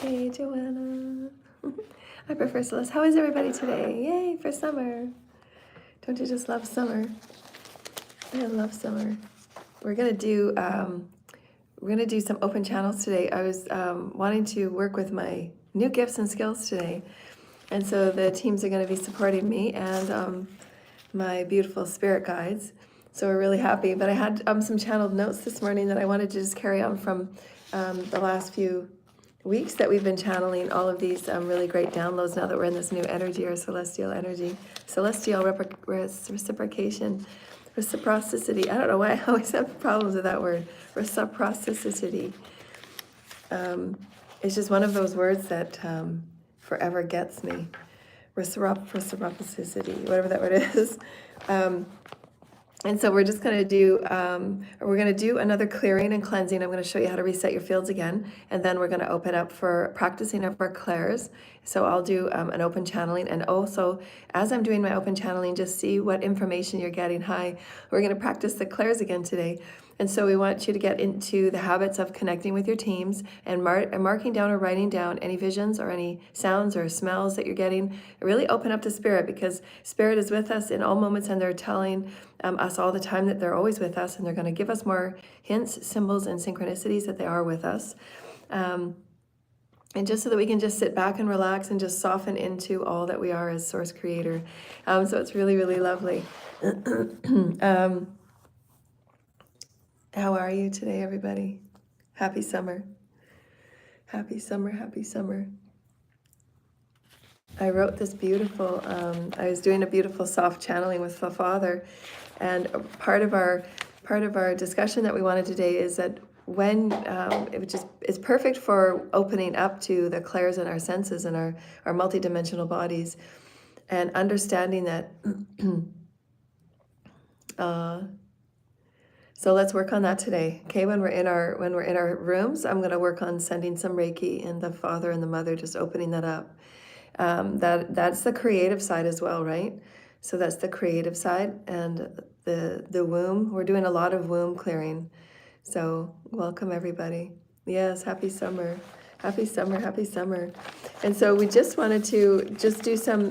Okay, Joanna. I prefer Celeste. How is everybody today? Yay for summer. Don't you just love summer? I love summer. We're gonna do some open channels today. I was wanting to work with my new gifts and skills today, and so the teams are going to be supporting me and my beautiful spirit guides. So we're really happy. But I had some channeled notes this morning that I wanted to just carry on from the last few weeks that we've been channeling all of these really great downloads now that we're in this new energy or celestial energy, celestial reciprocation, reciprocity. I don't know why I always have problems with that word, reciprocity. It's just one of those words that forever gets me. Reciprocity, whatever that word is. And so we're just going to do another clearing and cleansing. I'm going to show you how to reset your fields again, and then we're going to open up for practicing of our clairs. So I'll do an open channeling, and also as I'm doing my open channeling, just see what information you're getting. Hi, we're going to practice the clairs again today. And so we want you to get into the habits of connecting with your teams and marking down or writing down any visions or any sounds or smells that you're getting. Really open up to Spirit, because Spirit is with us in all moments, and they're telling us all the time that they're always with us, and they're going to give us more hints, symbols, and synchronicities that they are with us. And just so that we can just sit back and relax and just soften into all that we are as Source Creator. So it's really, really lovely. How are you today, everybody? Happy summer. Happy summer, happy summer. I wrote this beautiful, I was doing a beautiful soft channeling with the Father, and part of our discussion that we wanted today is that when it's perfect for opening up to the clairs in our senses and our multidimensional bodies, and understanding that so let's work on that today. Okay, when we're in our rooms, I'm going to work on sending some Reiki, and the Father and the Mother, just opening that up. That's the creative side as well, right? So that's the creative side, and the womb. We're doing a lot of womb clearing. So welcome everybody. Yes, happy summer. Happy summer, happy summer. And so we just wanted to just do some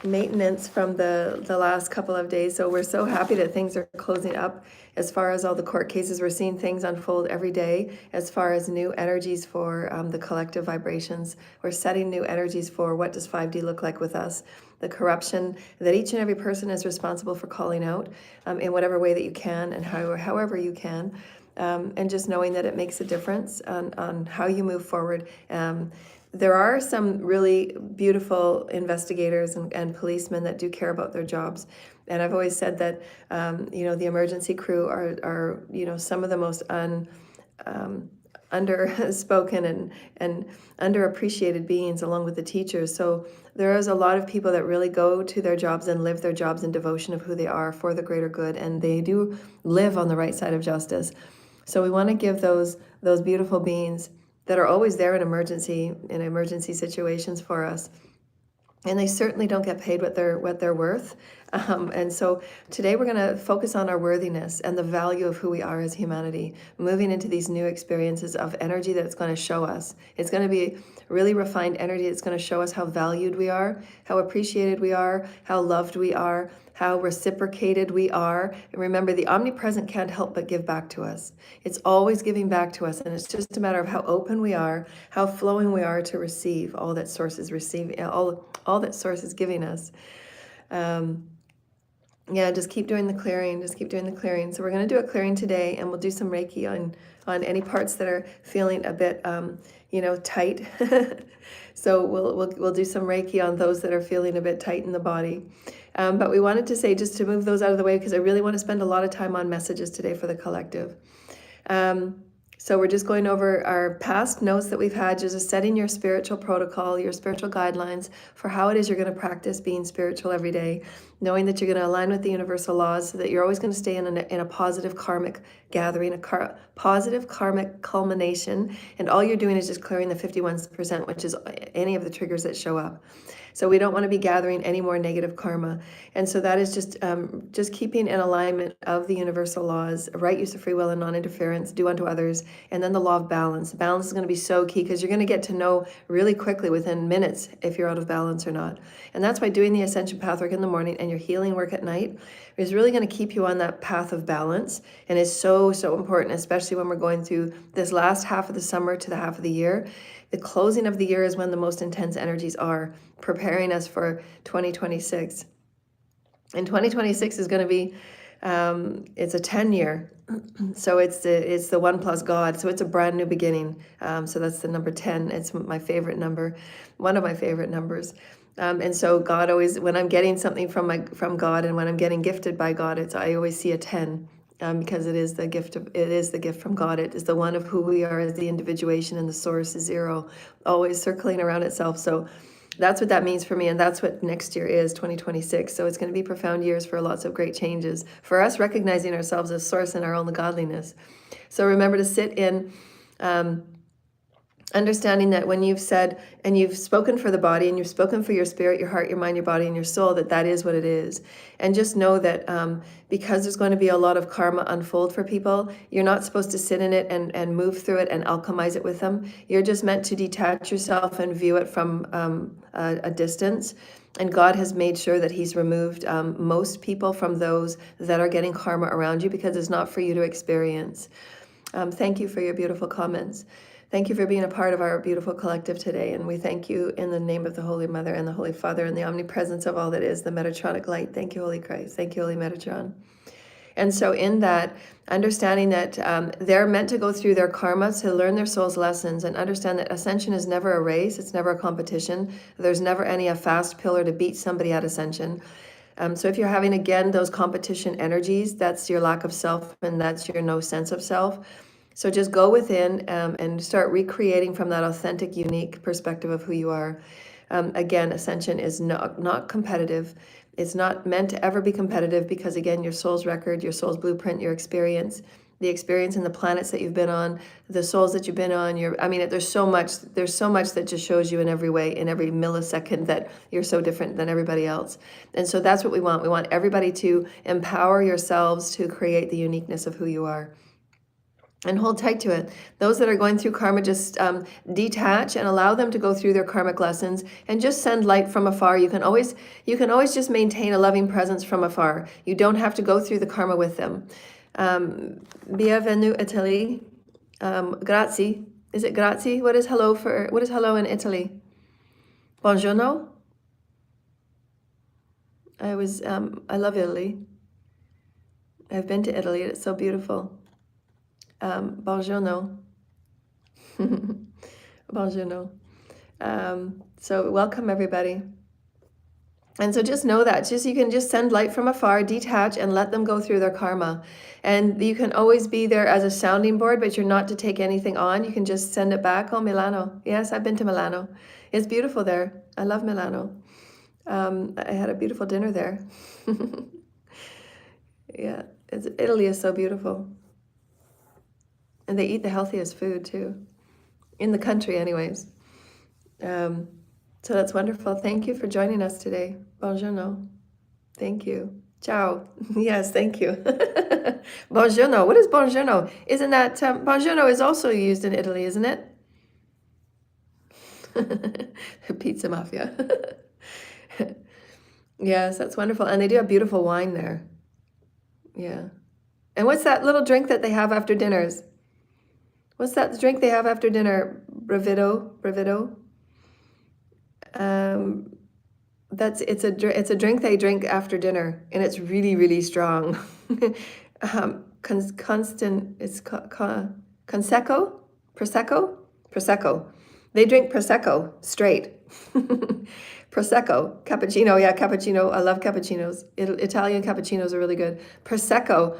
maintenance from the last couple of days. So we're so happy that things are closing up as far as all the court cases. We're seeing things unfold every day as far as new energies for the collective vibrations. We're setting new energies for what does 5D look like with us, the corruption that each and every person is responsible for calling out in whatever way that you can, and however you can. And just knowing that it makes a difference on how you move forward. There are some really beautiful investigators and policemen that do care about their jobs. And I've always said that, the emergency crew are some of the most underspoken and underappreciated beings, along with the teachers. So there is a lot of people that really go to their jobs and live their jobs in devotion of who they are for the greater good. And they do live on the right side of justice. So we want to give those beautiful beings that are always there in emergency situations for us. And they certainly don't get paid what they're worth. And so today we're going to focus on our worthiness and the value of who we are as humanity, moving into these new experiences of energy that's going to show us. It's going to be really refined energy. It's going to show us how valued we are, how appreciated we are, how loved we are, how reciprocated we are. And remember, the omnipresent can't help but give back to us. It's always giving back to us, and it's just a matter of how open we are, how flowing we are to receive all that Source is receiving, all that Source is giving us. Just keep doing the clearing. Just keep doing the clearing. So we're going to do a clearing today, and we'll do some Reiki on any parts that are feeling a bit, tight. So we'll do some Reiki on those that are feeling a bit tight in the body. But we wanted to say, just to move those out of the way, because I really want to spend a lot of time on messages today for the collective. So we're just going over our past notes that we've had, just setting your spiritual protocol, your spiritual guidelines for how it is you're going to practice being spiritual every day, knowing that you're going to align with the universal laws so that you're always going to stay in a positive karmic gathering, positive karmic culmination, and all you're doing is just clearing the 51%, which is any of the triggers that show up. So we don't want to be gathering any more negative karma. And so that is just keeping in alignment of the universal laws, right use of free will and non-interference, do unto others, and then the law of balance. Balance is going to be so key because you're going to get to know really quickly within minutes if you're out of balance or not. And that's why doing the Ascension path work in the morning and your healing work at night is really going to keep you on that path of balance, and is so, so important, especially when we're going through this last half of the summer to the half of the year. The closing of the year is when the most intense energies are, preparing us for 2026. And 2026 is going to be, it's a 10-year. So it's the one plus God. So it's a brand new beginning. So that's the number 10. It's my favorite number, one of my favorite numbers. And so God always, when I'm getting something from God, and when I'm getting gifted by God, I always see a 10. Because it is the gift from God. It is the one of who we are as the individuation, and the source is zero, always circling around itself. So that's what that means for me, and that's what next year is, 2026. So it's going to be profound years for lots of great changes, for us recognizing ourselves as source in our own godliness. So remember to sit in understanding that when you've said and you've spoken for the body, and you've spoken for your spirit, your heart, your mind, your body, and your soul, that is what it is. And just know that because there's going to be a lot of karma unfold for people, you're not supposed to sit in it and move through it and alchemize it with them. You're just meant to detach yourself and view it from a distance. And God has made sure that he's removed most people from those that are getting karma around you, because it's not for you to experience. Thank you for your beautiful comments. Thank you for being a part of our beautiful collective today. And we thank you in the name of the Holy Mother and the Holy Father and the omnipresence of all that is, the Metatronic light. Thank you, Holy Christ. Thank you, Holy Metatron. And so in that, understanding that they're meant to go through their karma to learn their soul's lessons, and understand that Ascension is never a race. It's never a competition. There's never a fast pillar to beat somebody at Ascension. So if you're having, again, those competition energies, that's your lack of self, and that's your no sense of self. So just go within and start recreating from that authentic, unique perspective of who you are. Again, Ascension is not competitive. It's not meant to ever be competitive, because, again, your soul's record, your soul's blueprint, your experience, the experience in the planets that you've been on, the souls that you've been on. There's so much that just shows you in every way, in every millisecond, that you're so different than everybody else. And so that's what we want. We want everybody to empower yourselves to create the uniqueness of who you are. And hold tight to it. Those that are going through karma, just detach and allow them to go through their karmic lessons, and just send light from afar. You can always just maintain a loving presence from afar. You don't have to go through the karma with them. Bienvenue Italy. Grazie. Is it grazie? What is hello in Italy? Buongiorno. I love Italy. I've been to Italy. It's so beautiful. Buongiorno. Buongiorno. So welcome, everybody. And so just know that you can just send light from afar, detach, and let them go through their karma. And you can always be there as a sounding board, but you're not to take anything on. You can just send it back. Oh, Milano. Yes, I've been to Milano. It's beautiful there. I love Milano. I had a beautiful dinner there. Yeah, Italy is so beautiful. And they eat the healthiest food too, in the country anyways. So that's wonderful. Thank you for joining us today. Buongiorno. Thank you. Ciao. Yes, thank you. Buongiorno. What is buongiorno? Isn't that, buongiorno is also used in Italy, isn't it? Pizza mafia. Yes, that's wonderful. And they do have beautiful wine there. Yeah. And what's that little drink that they have after dinners? What's that drink they have after dinner? Brevido. It's a drink they drink after dinner, and it's really, really strong. Prosecco. They drink Prosecco straight. Prosecco, cappuccino. Yeah, cappuccino. I love cappuccinos. Italian cappuccinos are really good. Prosecco.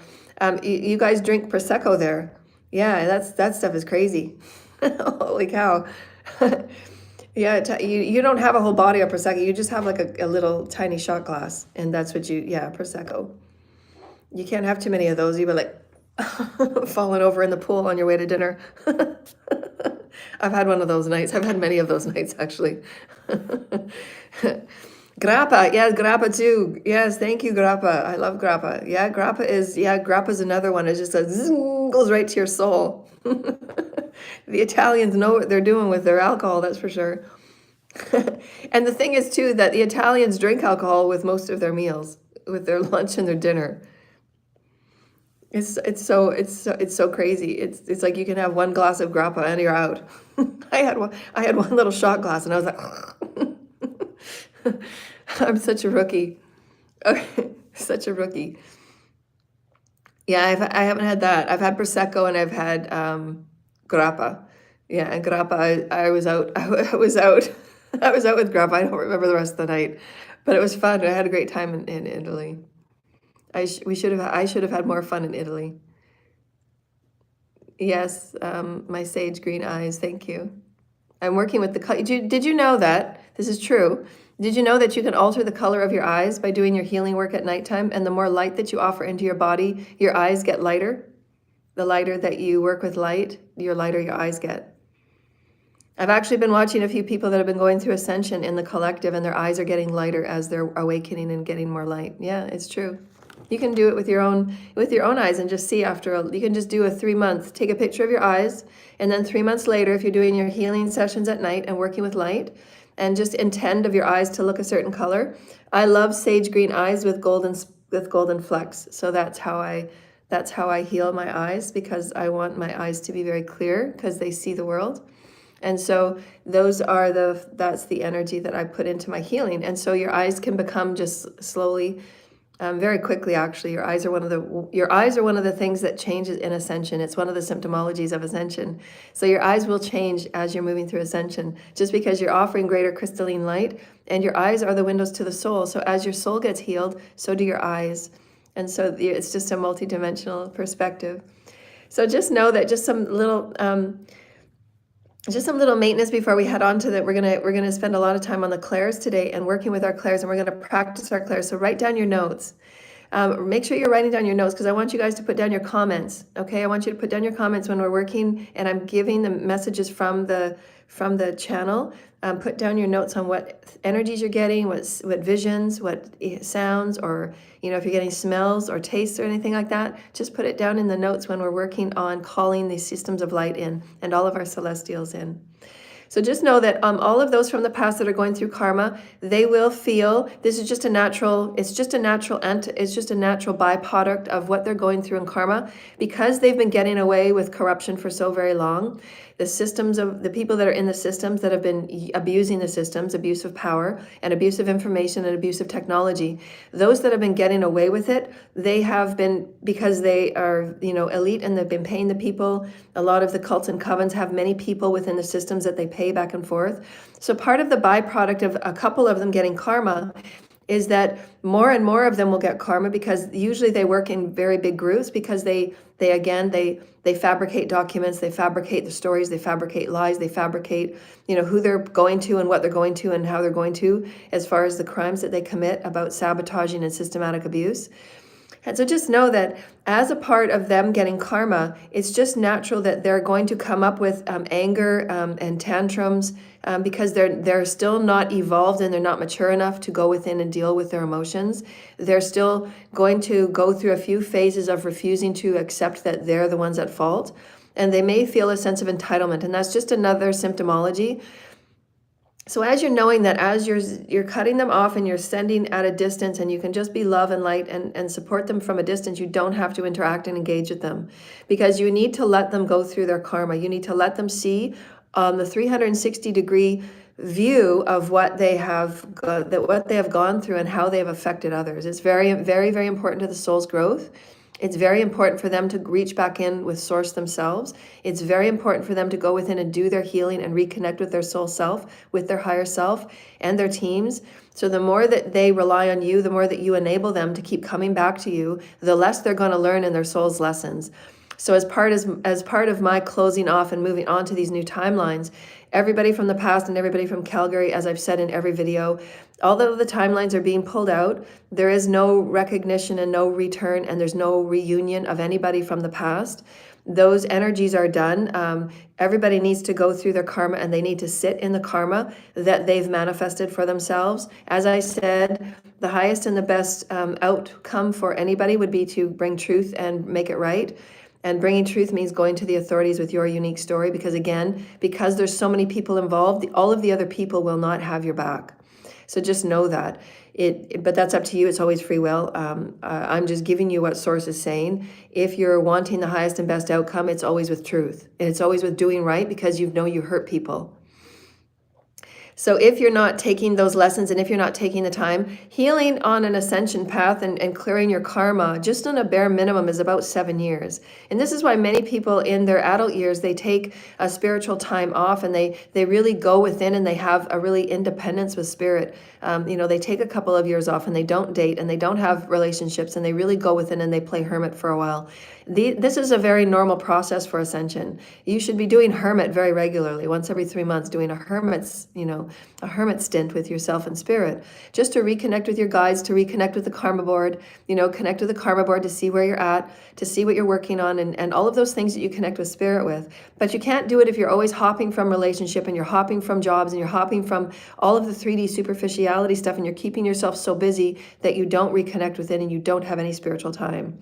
You guys drink Prosecco there. Yeah, that stuff is crazy. Holy cow. Yeah, you don't have a whole body of Prosecco. You just have like a little tiny shot glass. And that's what Prosecco. You can't have too many of those. You'll be like falling over in the pool on your way to dinner. I've had one of those nights. I've had many of those nights, actually. Grappa, yeah, grappa too. Yes, thank you, grappa. I love grappa. Yeah, grappa's another one. It's just a zing, goes right to your soul. The Italians know what they're doing with their alcohol, that's for sure. And the thing is too that the Italians drink alcohol with most of their meals, with their lunch and their dinner. It's so crazy. It's like you can have one glass of grappa and you're out. I had one little shot glass and I was like, I'm such a rookie. Okay, such a rookie. Yeah, I haven't had that. I've had prosecco and I've had grappa. Yeah, and grappa. I was out. I was out. I was out with grappa. I don't remember the rest of the night, but it was fun. I had a great time in Italy. I should have had more fun in Italy. Yes, my sage green eyes. Thank you. I'm working with the color. Did you know that? This is true. Did you know that you can alter the color of your eyes by doing your healing work at nighttime? And the more light that you offer into your body, your eyes get lighter. The lighter that you work with light, your lighter your eyes get. I've actually been watching a few people that have been going through Ascension in the collective, and their eyes are getting lighter as they're awakening and getting more light. Yeah, it's true. You can do it with your own eyes and just see you can just do a 3-month, take a picture of your eyes, and then 3 months later, if you're doing your healing sessions at night and working with light, and just intend of your eyes to look a certain color. I love sage green eyes with golden flecks. So that's how I heal my eyes, because I want my eyes to be very clear because they see the world. And so that's the energy that I put into my healing. And so your eyes can become just slowly, very quickly, actually. Your eyes are one of the things that changes in Ascension. It's one of the symptomologies of Ascension. So your eyes will change as you're moving through Ascension, just because you're offering greater crystalline light, and your eyes are the windows to the soul. So as your soul gets healed, so do your eyes. And so it's just a multidimensional perspective. So just know that just some little maintenance before we head on to that. We're gonna spend a lot of time on the clairs today and working with our clairs, and we're gonna practice our clairs. So write down your notes. Make sure you're writing down your notes, because I want you guys to put down your comments. Okay, I want you to put down your comments when we're working, and I'm giving the messages from the channel. Put down your notes on what energies you're getting, what visions, what sounds, or if you're getting smells or tastes or anything like that. Just put it down in the notes when we're working on calling these systems of light in and all of our celestials in. So just know that all of those from the past that are going through karma, they will feel this is just a natural. It's just a natural byproduct of what they're going through in karma, because they've been getting away with corruption for so very long. The systems of the people that are in the systems that have been abusing the systems, abuse of power and abuse of information and abuse of technology, those that have been getting away with it, they have been, because they are elite and they've been paying the people. A lot of the cults and covens have many people within the systems that they pay back and forth. So part of the byproduct of a couple of them getting karma is that more and more of them will get karma, because usually they work in very big groups, because they fabricate documents, they fabricate the stories, they fabricate lies, they fabricate who they're going to and what they're going to and how they're going to, as far as the crimes that they commit about sabotaging and systematic abuse. And so just know that as a part of them getting karma, it's just natural that they're going to come up with anger and tantrums, because they're still not evolved and they're not mature enough to go within and deal with their emotions. They're still going to go through a few phases of refusing to accept that they're the ones at fault. And they may feel a sense of entitlement, and that's just another symptomology. So as you're knowing that, as you're cutting them off and you're sending at a distance, and you can just be love and light and support them from a distance, you don't have to interact and engage with them, because you need to let them go through their karma. You need to let them see the 360-degree view of what they have gone through and how they have affected others. It's very, very, very important to the soul's growth. It's very important for them to reach back in with source themselves. It's very important for them to go within and do their healing and reconnect with their soul self, with their higher self and their teams. So the more that they rely on you, the more that you enable them to keep coming back to you, the less they're going to learn in their soul's lessons. So as part of my closing off and moving on to these new timelines, everybody from the past and everybody from Calgary, as I've said in every video, although the timelines are being pulled out, there is no recognition and no return, and there's no reunion of anybody from the past. those energies are done. Everybody needs to go through their karma, and they need to sit in the karma that they've manifested for themselves. As I said, the highest and the best outcome for anybody would be to bring truth and make it right. And bringing truth means going to the authorities with your unique story, because again, because there's so many people involved, all of the other people will not have your back. So just know that. But that's up to you. It's always free will. I'm just giving you what Source is saying. If you're wanting the highest and best outcome, it's always with truth. And it's always with doing right, because you know you hurt people. So if you're not taking those lessons, and if you're not taking the time, healing on an ascension path and clearing your karma, just on a bare minimum, is about 7 years. And this is why many people in their adult years, they take a spiritual time off, and they really go within, and they have a really independence with spirit. They take a couple of years off, and they don't date, and they don't have relationships, and they really go within, and they play hermit for a while. This is a very normal process for ascension. You should be doing hermit very regularly, once every 3 months, doing a hermit stint with yourself and spirit, just to reconnect with your guides, to reconnect with the karma board, connect with the karma board to see where you're at, to see what you're working on, and all of those things that you connect with spirit with. But you can't do it if you're always hopping from relationship, and you're hopping from jobs, and you're hopping from all of the 3D superficiality stuff, and you're keeping yourself so busy that you don't reconnect within, and you don't have any spiritual time.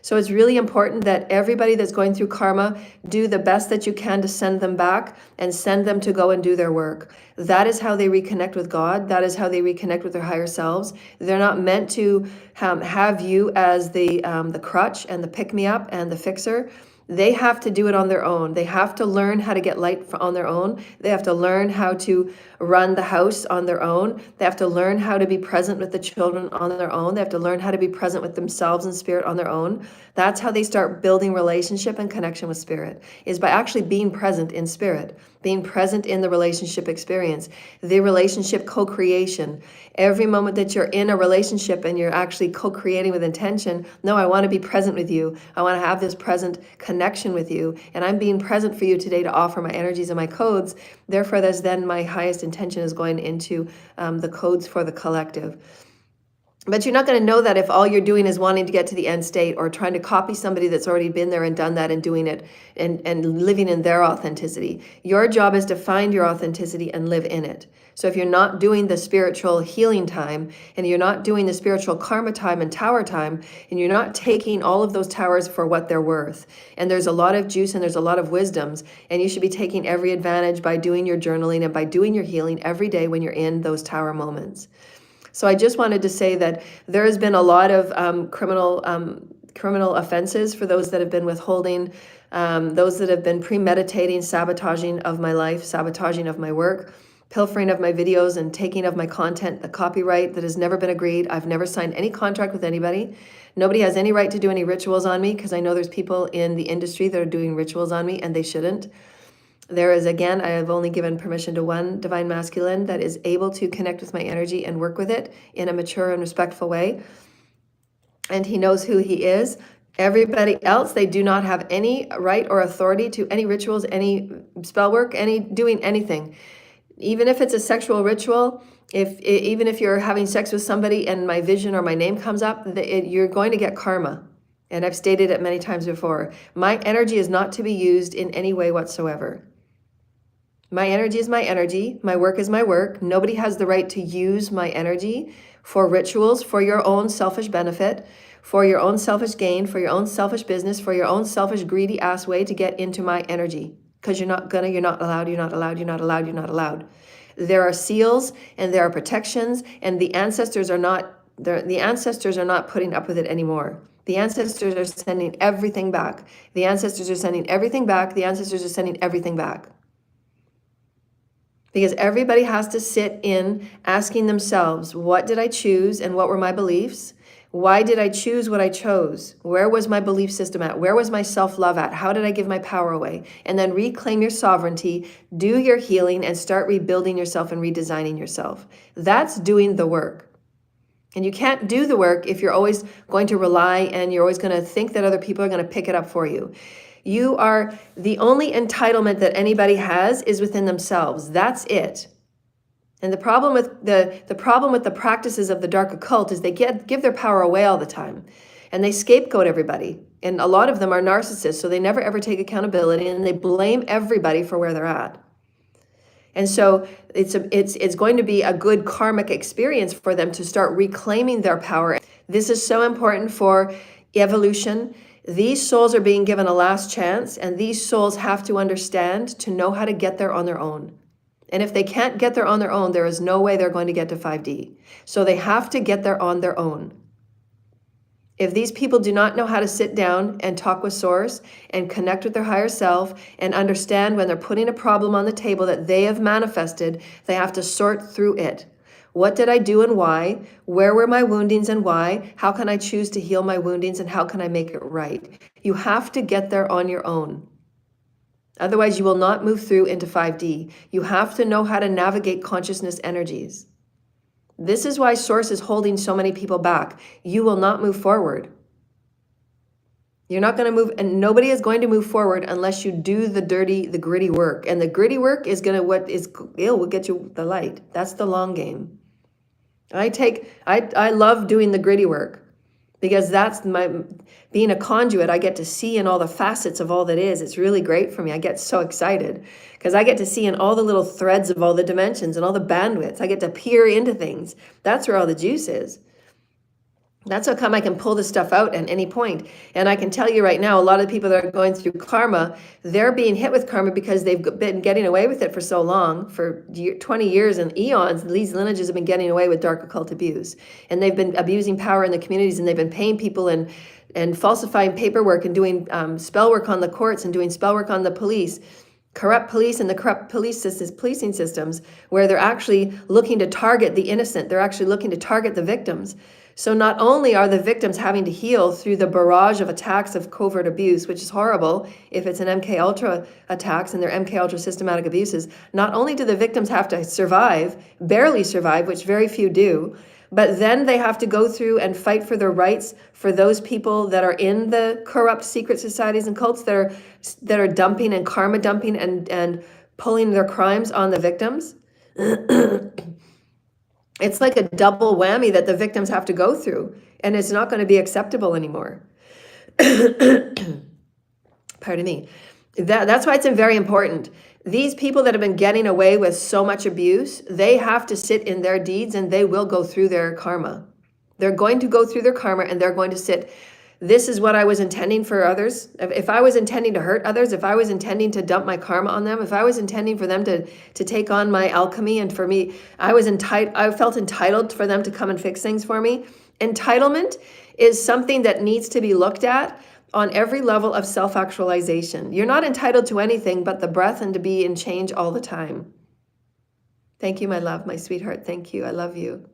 So it's really important that everybody that's going through karma do the best that you can to send them back, and send them to go and do their work. That is how they reconnect with God. That is how they reconnect with their higher selves. They're not meant to have you as the crutch and the pick-me-up and the fixer. They have to do it on their own. They have to learn how to get light on their own. They have to learn how to run the house on their own. They have to learn how to be present with the children on their own. They have to learn how to be present with themselves and spirit on their own. That's how they start building relationship and connection with spirit, is by actually being present in spirit, being present in the relationship experience, the relationship co-creation. Every moment that you're in a relationship and you're actually co-creating with intention, no, I want to be present with you. I want to have this present connection with you. And I'm being present for you today to offer my energies and my codes. Therefore, that's then my highest intention is going into the codes for the collective. But you're not going to know that if all you're doing is wanting to get to the end state, or trying to copy somebody that's already been there and done that and doing it and living in their authenticity. Your job is to find your authenticity and live in it. So if you're not doing the spiritual healing time, and you're not doing the spiritual karma time and tower time, and you're not taking all of those towers for what they're worth, and there's a lot of juice and there's a lot of wisdoms, and you should be taking every advantage by doing your journaling and by doing your healing every day when you're in those tower moments. So I just wanted to say that there has been a lot of criminal offenses for those that have been withholding, those that have been premeditating sabotaging of my life, sabotaging of my work, pilfering of my videos, and taking of my content, the copyright that has never been agreed. I've never signed any contract with anybody. Nobody has any right to do any rituals on me, because I know there's people in the industry that are doing rituals on me, and they shouldn't. There is, again, I have only given permission to one divine masculine that is able to connect with my energy and work with it in a mature and respectful way. And he knows who he is. Everybody else, they do not have any right or authority to any rituals, any spell work, any doing anything. Even if it's a sexual ritual, even if you're having sex with somebody and my vision or my name comes up, you're going to get karma. And I've stated it many times before. My energy is not to be used in any way whatsoever. My energy is my energy. My work is my work. Nobody has the right to use my energy for rituals, for your own selfish benefit, for your own selfish gain, for your own selfish business, for your own selfish greedy ass way to get into my energy. Because you're not allowed, you're not allowed, you're not allowed. There are seals and there are protections, and the ancestors are not putting up with it anymore. The ancestors are sending everything back. The ancestors are sending everything back. The ancestors are sending everything back. Because everybody has to sit in asking themselves, what did I choose and what were my beliefs? Why did I choose what I chose? Where was my belief system at? Where was my self-love at? How did I give my power away? And then reclaim your sovereignty, do your healing, and start rebuilding yourself and redesigning yourself. That's doing the work. And you can't do the work if you're always going to rely and you're always going to think that other people are going to pick it up for you. You are, the only entitlement that anybody has is within themselves. That's it. And the problem with the practices of the dark occult is they give their power away all the time, and they scapegoat everybody. And a lot of them are narcissists, so they never ever take accountability and they blame everybody for where they're at. And so it's going to be a good karmic experience for them to start reclaiming their power. This is so important for evolution. These souls are being given a last chance, and these souls have to understand to know how to get there on their own. And if they can't get there on their own, there is no way they're going to get to 5D. So they have to get there on their own. If these people do not know how to sit down and talk with Source and connect with their higher self and understand when they're putting a problem on the table that they have manifested, they have to sort through it. What did I do and why? Where were my woundings and why? How can I choose to heal my woundings and how can I make it right? You have to get there on your own. Otherwise, you will not move through into 5D. You have to know how to navigate consciousness energies. This is why Source is holding so many people back. You will not move forward. You're not going to move, and nobody is going to move forward unless you do the gritty work. And the gritty work is going to, it will get you the light. That's the long game. I love doing the gritty work because that's being a conduit. I get to see in all the facets of all that is. It's really great for me. I get so excited because I get to see in all the little threads of all the dimensions and all the bandwidths. I get to peer into things. That's where all the juice is. That's how come I can pull this stuff out at any point. And I can tell you right now, a lot of people that are going through karma, they're being hit with karma because they've been getting away with it for so long. For 20 years and eons, these lineages have been getting away with dark occult abuse. And they've been abusing power in the communities, and they've been paying people and falsifying paperwork and doing spell work on the courts and doing spell work on the police. Corrupt police and the corrupt policing systems, where they're actually looking to target the innocent. They're actually looking to target the victims. So not only are the victims having to heal through the barrage of attacks of covert abuse, which is horrible if it's an MK Ultra attacks and they're MK Ultra systematic abuses, not only do the victims have to survive, barely survive, which very few do, but then they have to go through and fight for their rights for those people that are in the corrupt secret societies and cults that are dumping and karma dumping and pulling their crimes on the victims. It's like a double whammy that the victims have to go through, and it's not going to be acceptable anymore. Pardon me. That's why it's very important. These people that have been getting away with so much abuse, they have to sit in their deeds and they will go through their karma. They're going to go through their karma and they're going to sit. This is what I was intending for others. If I was intending to hurt others, if I was intending to dump my karma on them, if I was intending for them to take on my alchemy, and for me, I felt entitled for them to come and fix things for me. Entitlement is something that needs to be looked at on every level of self-actualization. You're not entitled to anything but the breath and to be in change all the time. Thank you, my love, my sweetheart. Thank you. I love you.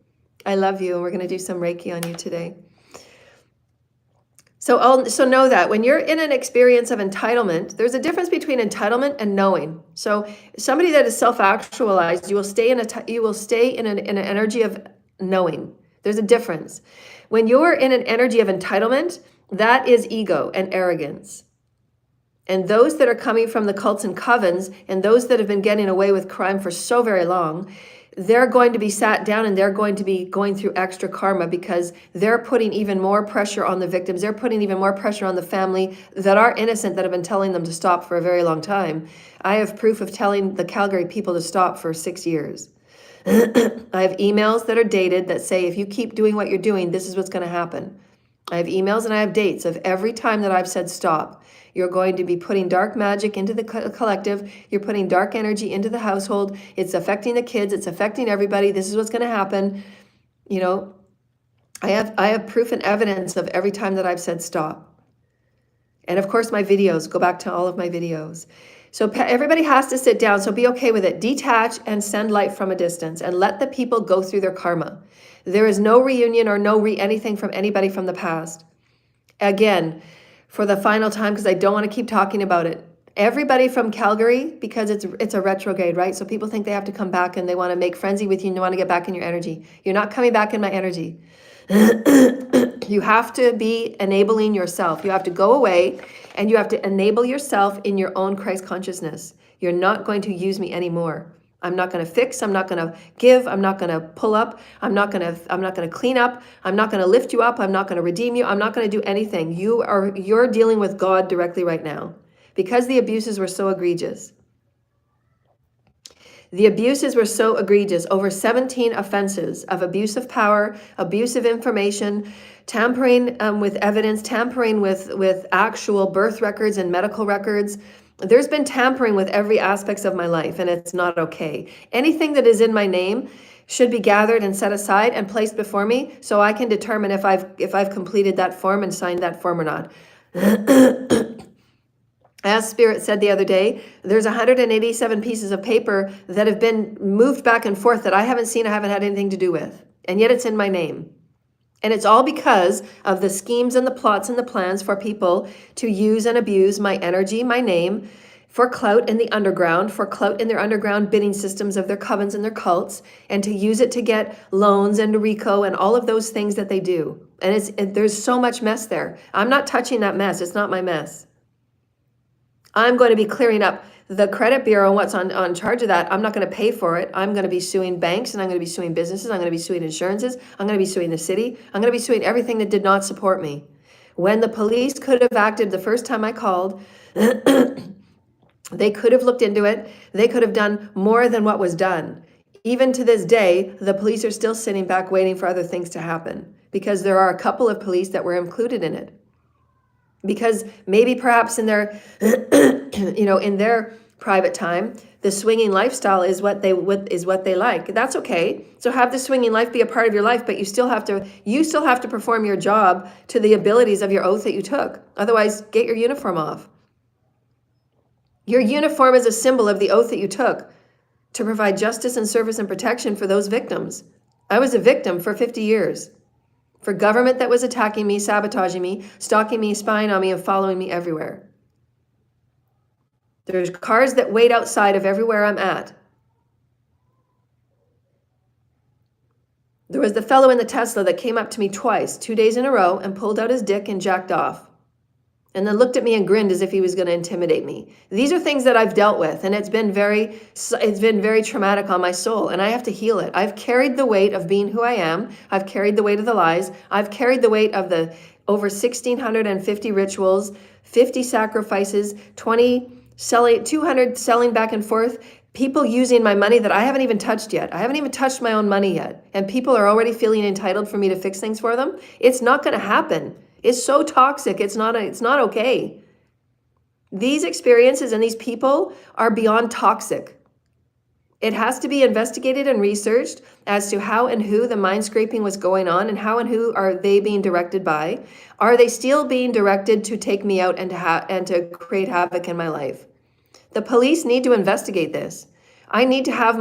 I love you. And we're going to do some Reiki on you today. So know that when you're in an experience of entitlement, there's a difference between entitlement and knowing. So somebody that is self-actualized, you will stay in an energy of knowing. There's a difference. When you're in an energy of entitlement, that is ego and arrogance. And those that are coming from the cults and covens, and those that have been getting away with crime for so very long, they're going to be sat down and they're going to be going through extra karma because they're putting even more pressure on the victims. They're putting even more pressure on the family that are innocent, that have been telling them to stop for a very long time. I have proof of telling the Calgary people to stop for 6 years. I have emails that are dated that say, if you keep doing what you're doing, this is what's going to happen. I have emails and I have dates of every time that I've said stop. You're going to be putting dark magic into the collective. You're putting dark energy into the household. It's affecting the kids. It's affecting everybody. This is what's going to happen. You know, I have proof and evidence of every time that I've said stop. And of course, my videos, go back to all of my videos. So everybody has to sit down. So be okay with it. Detach and send light from a distance and let the people go through their karma. There is no reunion or no anything from anybody from the past. Again, for the final time, because I don't want to keep talking about it. Everybody from Calgary, because it's a retrograde, right? So people think they have to come back and they want to make frenzy with you and they want to get back in your energy. You're not coming back in my energy. You have to be enabling yourself. You have to go away and you have to enable yourself in your own Christ consciousness. You're not going to use me anymore. I'm not going to fix, I'm not going to give, I'm not going to pull up, I'm not going to clean up, I'm not going to lift you up, I'm not going to redeem you, I'm not going to do anything. You're dealing with God directly right now because the abuses were so egregious. The abuses were so egregious, over 17 offenses of abuse of power, abuse of information, tampering with evidence, tampering with actual birth records and medical records. There's been tampering with every aspect of my life, and it's not okay. Anything that is in my name should be gathered and set aside and placed before me so I can determine if I've completed that form and signed that form or not. As Spirit said the other day, there's 187 pieces of paper that have been moved back and forth that I haven't seen, I haven't had anything to do with. And yet it's in my name. And it's all because of the schemes and the plots and the plans for people to use and abuse my energy, my name, for clout in the underground, for clout in their underground bidding systems of their covens and their cults, and to use it to get loans and RICO and all of those things that they do. And there's so much mess there. I'm not touching that mess. It's not my mess. I'm going to be clearing up the credit bureau and what's on charge of that. I'm not going to pay for it. I'm going to be suing banks, and I'm going to be suing businesses. I'm going to be suing insurances. I'm going to be suing the city. I'm going to be suing everything that did not support me. When the police could have acted the first time I called, they could have looked into it. They could have done more than what was done. Even to this day, the police are still sitting back waiting for other things to happen because there are a couple of police that were included in it. Because maybe perhaps in their, in their private time, the swinging lifestyle is what they like. That's okay. So have the swinging life be a part of your life, but you still have to perform your job to the abilities of your oath that you took. Otherwise, get your uniform off. Your uniform is a symbol of the oath that you took to provide justice and service and protection for those victims. I was a victim for 50 years. For government that was attacking me, sabotaging me, stalking me, spying on me, and following me everywhere. There's cars that wait outside of everywhere I'm at. There was the fellow in the Tesla that came up to me twice, 2 days in a row, and pulled out his dick and jacked off. And then looked at me and grinned as if he was going to intimidate me. These are things that I've dealt with, and it's been very traumatic on my soul, and I have to heal it. I've carried the weight of being who I am. I've carried the weight of the lies. I've carried the weight of the over 1,650 rituals, 50 sacrifices, 200 selling back and forth, people using my money that I haven't even touched yet. I haven't even touched my own money yet, and people are already feeling entitled for me to fix things for them. It's not going to happen. It's so toxic. It's not okay. These experiences and these people are beyond toxic. It has to be investigated and researched as to how and who the mind scraping was going on, and how and who are they being directed by. Are they still being directed to take me out and to create havoc in my life? The police need to investigate this. I need to have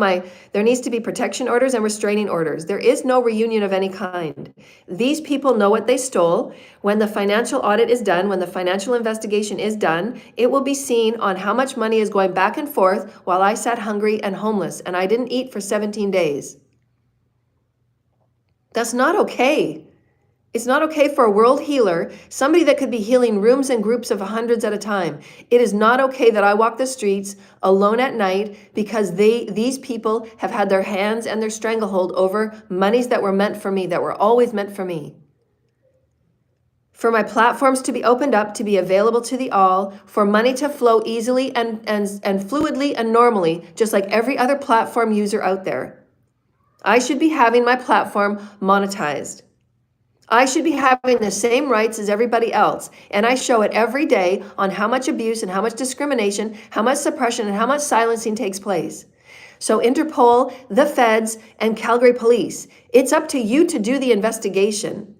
there needs to be protection orders and restraining orders. There is no reunion of any kind. These people know what they stole. When the financial audit is done, when the financial investigation is done, it will be seen on how much money is going back and forth while I sat hungry and homeless and I didn't eat for 17 days. That's not okay. It's not okay for a world healer, somebody that could be healing rooms and groups of hundreds at a time. It is not okay that I walk the streets alone at night because these people have had their hands and their stranglehold over monies that were meant for me, that were always meant for me. For my platforms to be opened up, to be available to the all, for money to flow easily and fluidly and normally, just like every other platform user out there. I should be having my platform monetized. I should be having the same rights as everybody else. And I show it every day on how much abuse and how much discrimination, how much suppression and how much silencing takes place. So Interpol, the feds, and Calgary Police, it's up to you to do the investigation.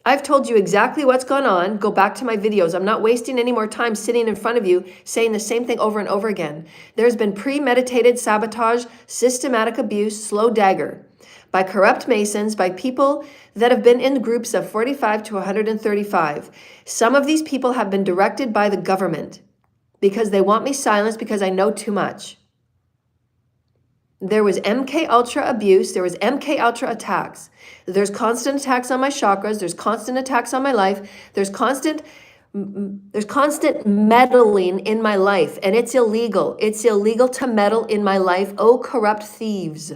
I've told you exactly what's gone on. Go back to my videos. I'm not wasting any more time sitting in front of you saying the same thing over and over again. There's been premeditated sabotage, systematic abuse, slow dagger by corrupt Masons, by people that have been in groups of 45 to 135. Some of these people have been directed by the government because they want me silenced because I know too much. There was MK Ultra abuse. There was MK Ultra attacks. There's constant attacks on my chakras. There's constant attacks on my life. There's constant There's constant meddling in my life, and it's illegal. It's illegal to meddle in my life. Oh, corrupt thieves.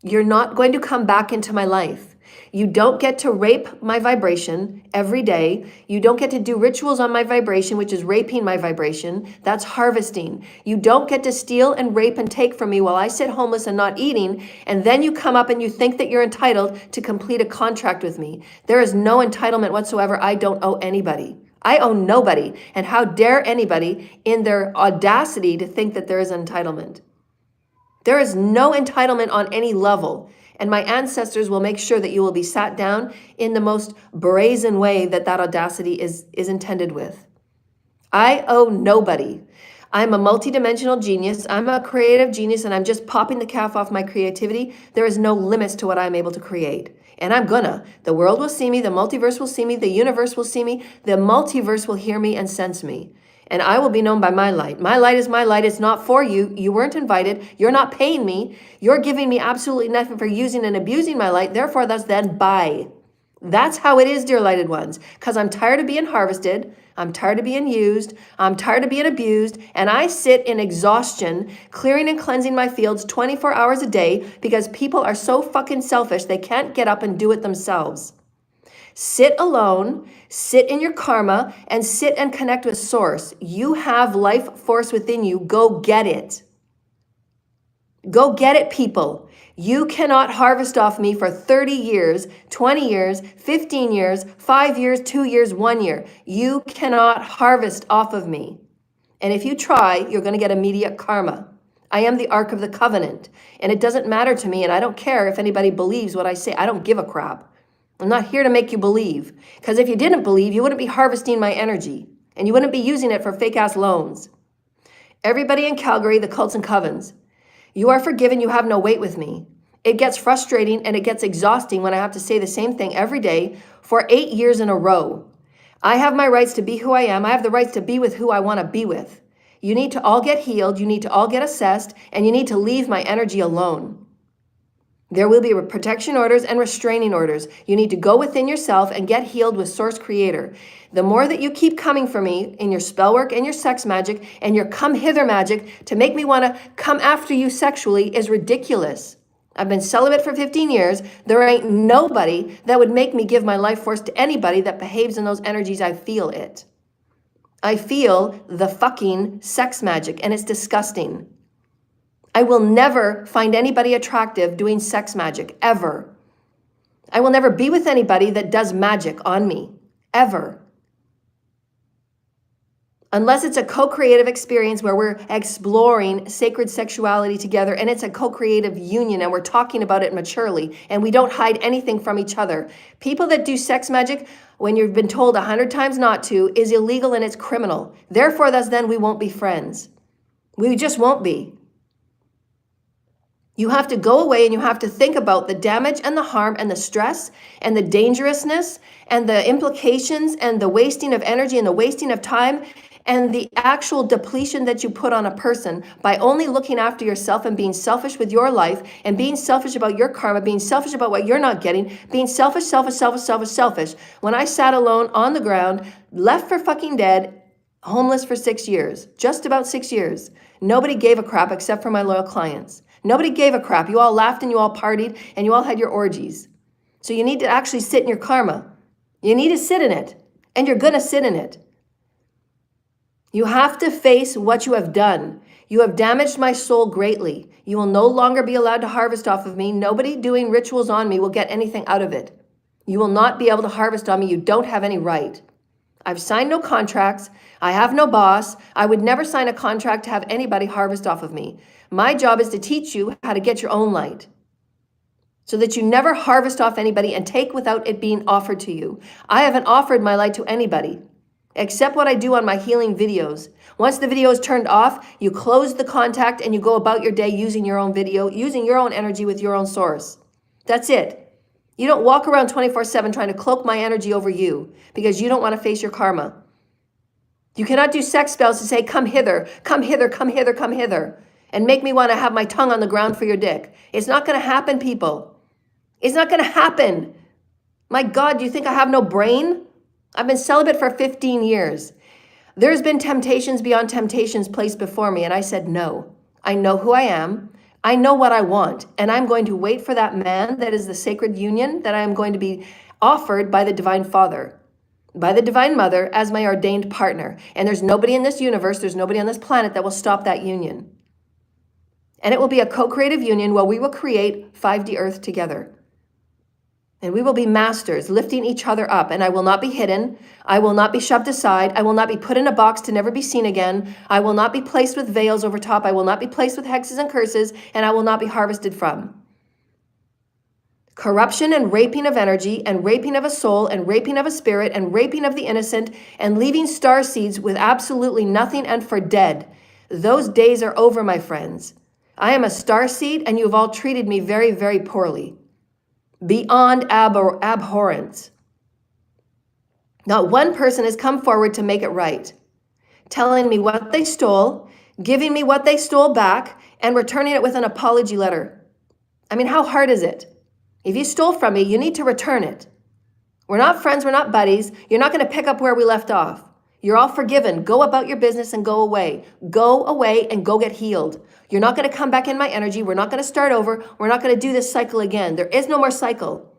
You're not going to come back into my life. You don't get to rape my vibration every day. You don't get to do rituals on my vibration, which is raping my vibration. That's harvesting. You don't get to steal and rape and take from me while I sit homeless and not eating. And then you come up and you think that you're entitled to complete a contract with me. There is no entitlement whatsoever. I don't owe anybody. I owe nobody. And how dare anybody in their audacity to think that there is entitlement? There is no entitlement on any level. And my ancestors will make sure that you will be sat down in the most brazen way that that audacity is intended with. I owe nobody. I'm a multidimensional genius. I'm a creative genius, and I'm just popping the cap off my creativity. There is no limits to what I'm able to create. And I'm gonna. The world will see me. The multiverse will see me. The universe will see me. The multiverse will hear me and sense me. And I will be known by my light. My light is my light. It's not for you. You weren't invited. You're not paying me. You're giving me absolutely nothing for using and abusing my light. Therefore, that's then bye. That's how it is, dear lighted ones. Because I'm tired of being harvested. I'm tired of being used. I'm tired of being abused. And I sit in exhaustion, clearing and cleansing my fields 24 hours a day because people are so fucking selfish they can't get up and do it themselves. Sit alone, sit in your karma, and sit and connect with source. You have life force within you. Go get it. Go get it, people. You cannot harvest off me for 30 years, 20 years, 15 years, 5 years, 2 years, 1 year. You cannot harvest off of me. And if you try, you're going to get immediate karma. I am the Ark of the Covenant, and it doesn't matter to me, and I don't care if anybody believes what I say. I don't give a crap. I'm not here to make you believe, because if you didn't believe, you wouldn't be harvesting my energy, and you wouldn't be using it for fake-ass loans. Everybody in Calgary, the cults and covens, you are forgiven. You have no weight with me. It gets frustrating and it gets exhausting when I have to say the same thing every day for 8 years in a row. I have my rights to be who I am. I have the rights to be with who I want to be with. You need to all get healed. You need to all get assessed, and you need to leave my energy alone. There will be protection orders and restraining orders. You need to go within yourself and get healed with Source Creator. The more that you keep coming for me in your spell work and your sex magic and your come hither magic to make me want to come after you sexually is ridiculous. I've been celibate for 15 years. There ain't nobody that would make me give my life force to anybody that behaves in those energies. I feel it. I feel the fucking sex magic, and it's disgusting. I will never find anybody attractive doing sex magic, ever. I will never be with anybody that does magic on me, ever. Unless it's a co-creative experience where we're exploring sacred sexuality together, and it's a co-creative union and we're talking about it maturely and we don't hide anything from each other. People that do sex magic, when you've been told 100 times not to, is illegal and it's criminal. Therefore, then we won't be friends. We just won't be. You have to go away and you have to think about the damage and the harm and the stress and the dangerousness and the implications and the wasting of energy and the wasting of time and the actual depletion that you put on a person by only looking after yourself and being selfish with your life and being selfish about your karma, being selfish about what you're not getting, being selfish. When I sat alone on the ground, left for fucking dead, homeless for 6 years, just about 6 years, nobody gave a crap except for my loyal clients. Nobody gave a crap. You all laughed and you all partied and you all had your orgies. So you need to actually sit in your karma. You need to sit in it, and you're going to sit in it. You have to face what you have done. You have damaged my soul greatly. You will no longer be allowed to harvest off of me. Nobody doing rituals on me will get anything out of it. You will not be able to harvest on me. You don't have any right. I've signed no contracts. I have no boss. I would never sign a contract to have anybody harvest off of me. My job is to teach you how to get your own light so that you never harvest off anybody and take without it being offered to you. I haven't offered my light to anybody except what I do on my healing videos. Once the video is turned off, you close the contact and you go about your day using your own video, using your own energy with your own source. That's it. You don't walk around 24/7 trying to cloak my energy over you because you don't want to face your karma. You cannot do sex spells to say, come hither, come hither, come hither, come hither, and make me want to have my tongue on the ground for your dick. It's not going to happen, people. It's not going to happen. My God, do you think I have no brain? I've been celibate for 15 years. There's been temptations beyond temptations placed before me, and I said no. I know who I am. I know what I want, and I'm going to wait for that man that is the sacred union that I am going to be offered by the Divine Father, by the Divine Mother as my ordained partner. And there's nobody in this universe, there's nobody on this planet that will stop that union. And it will be a co-creative union where we will create 5D Earth together. And we will be masters, lifting each other up. And I will not be hidden. I will not be shoved aside. I will not be put in a box to never be seen again. I will not be placed with veils over top. I will not be placed with hexes and curses. And I will not be harvested from. Corruption and raping of energy and raping of a soul and raping of a spirit and raping of the innocent and leaving star seeds with absolutely nothing and for dead. Those days are over, my friends. I am a star seed and you've all treated me very, very poorly. Beyond abhorrence. Not one person has come forward to make it right, telling me what they stole, giving me what they stole back, and returning it with an apology letter. I mean, how hard is it? If you stole from me, you need to return it. We're not friends, we're not buddies. You're not going to pick up where we left off. You're all forgiven. Go about your business and go away. Go away and go get healed. You're not going to come back in my energy. We're not going to start over. We're not going to do this cycle again. There is no more cycle.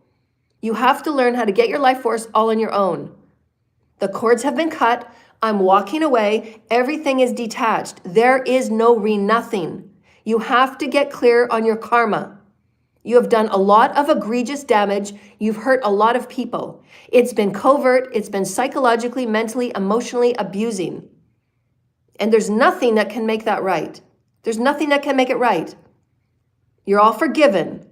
You have to learn how to get your life force all on your own. The cords have been cut. I'm walking away. Everything is detached. There is no nothing. You have to get clear on your karma. You have done a lot of egregious damage. You've hurt a lot of people. It's been covert. It's been psychologically, mentally, emotionally abusing. And there's nothing that can make that right. There's nothing that can make it right. You're all forgiven.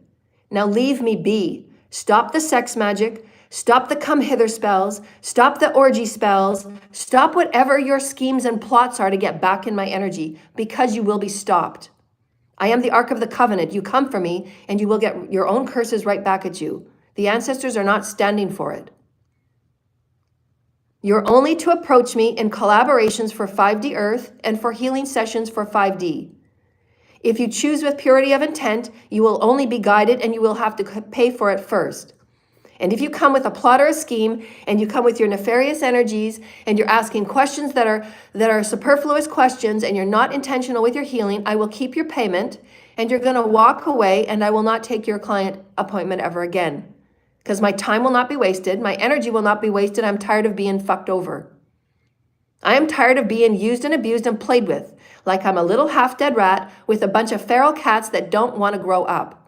Now leave me be. Stop the sex magic. Stop the come hither spells. Stop the orgy spells. Stop whatever your schemes and plots are to get back in my energy, because you will be stopped. I am the Ark of the Covenant. You come for me and you will get your own curses right back at you. The ancestors are not standing for it. You're only to approach me in collaborations for 5D Earth and for healing sessions for 5D. If you choose with purity of intent, you will only be guided and you will have to pay for it first. And if you come with a plot or a scheme and you come with your nefarious energies and you're asking questions that are superfluous questions and you're not intentional with your healing, I will keep your payment and you're going to walk away and I will not take your client appointment ever again. Because my time will not be wasted. My energy will not be wasted. I'm tired of being fucked over. I am tired of being used and abused and played with, like I'm a little half-dead rat with a bunch of feral cats that don't want to grow up.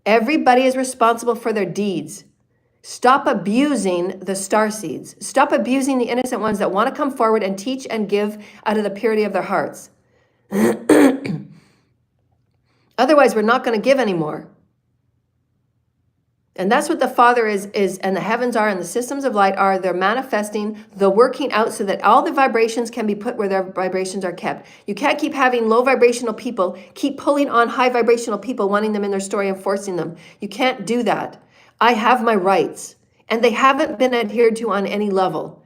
Everybody is responsible for their deeds. Stop abusing the starseeds. Stop abusing the innocent ones that want to come forward and teach and give out of the purity of their hearts. Otherwise, we're not going to give anymore. And that's what the Father is, and the heavens are, and the systems of light are. They're manifesting, the working out so that all the vibrations can be put where their vibrations are kept. You can't keep having low vibrational people, keep pulling on high vibrational people, wanting them in their story and forcing them. You can't do that. I have my rights, and they haven't been adhered to on any level.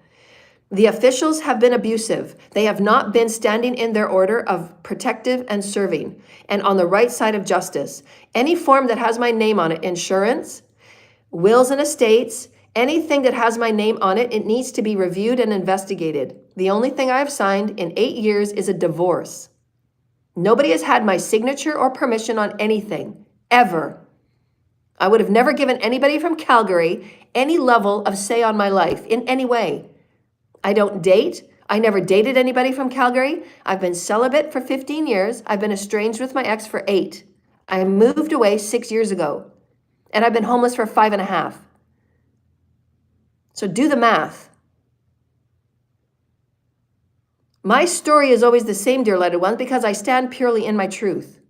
The officials have been abusive. They have not been standing in their order of protective and serving, and on the right side of justice. Any form that has my name on it, insurance, wills and estates, anything that has my name on it, it needs to be reviewed and investigated. The only thing I have signed in 8 years is a divorce. Nobody has had my signature or permission on anything, ever. I would have never given anybody from Calgary any level of say on my life in any way. I don't date. I never dated anybody from Calgary. I've been celibate for 15 years. I've been estranged with my ex for 8. I moved away 6 years ago. And I've been homeless for 5.5. So do the math. My story is always the same, dear lighted ones, because I stand purely in my truth.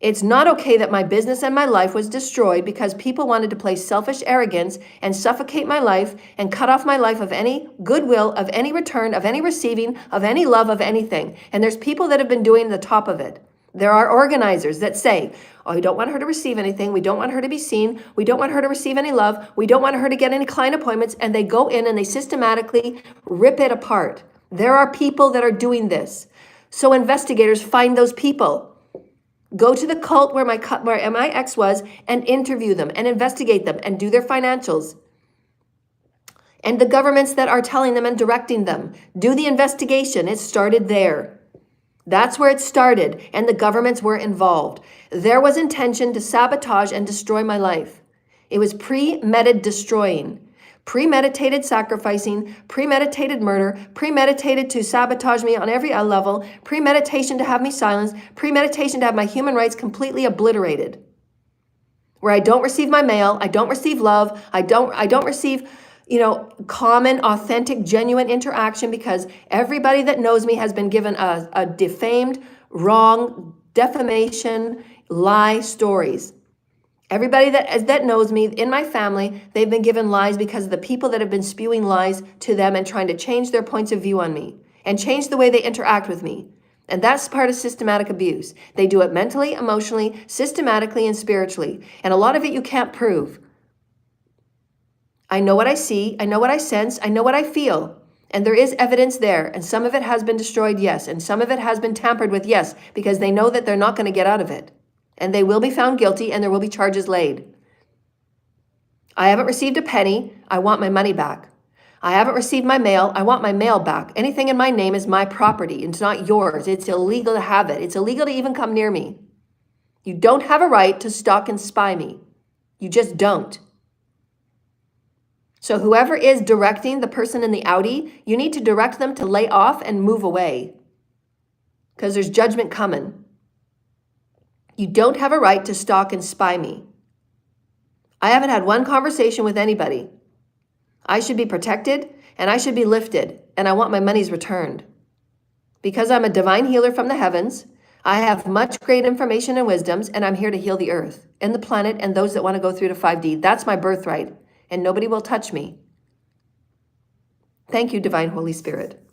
It's not okay that my business and my life was destroyed because people wanted to play selfish arrogance and suffocate my life and cut off my life of any goodwill, of any return, of any receiving, of any love, of anything. And there's people that have been doing the top of it. There are organizers that say, oh, we don't want her to receive anything. We don't want her to be seen. We don't want her to receive any love. We don't want her to get any client appointments. And they go in and they systematically rip it apart. There are people that are doing this. So investigators find those people. Go to the cult where my ex was and interview them and investigate them and do their financials. And the governments that are telling them and directing them. Do the investigation. It started there. That's where it started, and the governments were involved. There was intention to sabotage and destroy my life. It was premeditated destroying, premeditated sacrificing, premeditated murder, premeditated to sabotage me on every level, premeditation to have me silenced, premeditation to have my human rights completely obliterated. Where I don't receive my mail, I don't receive love, I don't receive, common, authentic, genuine interaction, because everybody that knows me has been given a defamed, wrong, defamation, lie stories. Everybody that knows me in my family, they've been given lies because of the people that have been spewing lies to them and trying to change their points of view on me and change the way they interact with me. And that's part of systematic abuse. They do it mentally, emotionally, systematically, and spiritually. And a lot of it you can't prove. I know what I see, I know what I sense, I know what I feel. And there is evidence there. And some of it has been destroyed, yes. And some of it has been tampered with, yes, because they know that they're not going to get out of it. And they will be found guilty and there will be charges laid. I haven't received a penny. I want my money back. I haven't received my mail. I want my mail back. Anything in my name is my property. It's not yours. It's illegal to have it. It's illegal to even come near me. You don't have a right to stalk and spy me. You just don't. So whoever is directing the person in the Audi, you need to direct them to lay off and move away, because there's judgment coming. You don't have a right to stalk and spy me. I haven't had one conversation with anybody. I should be protected and I should be lifted, and I want my monies returned. Because I'm a divine healer from the heavens, I have much great information and wisdoms, and I'm here to heal the earth and the planet and those that want to go through to 5D. That's my birthright, and nobody will touch me. Thank you, Divine Holy Spirit.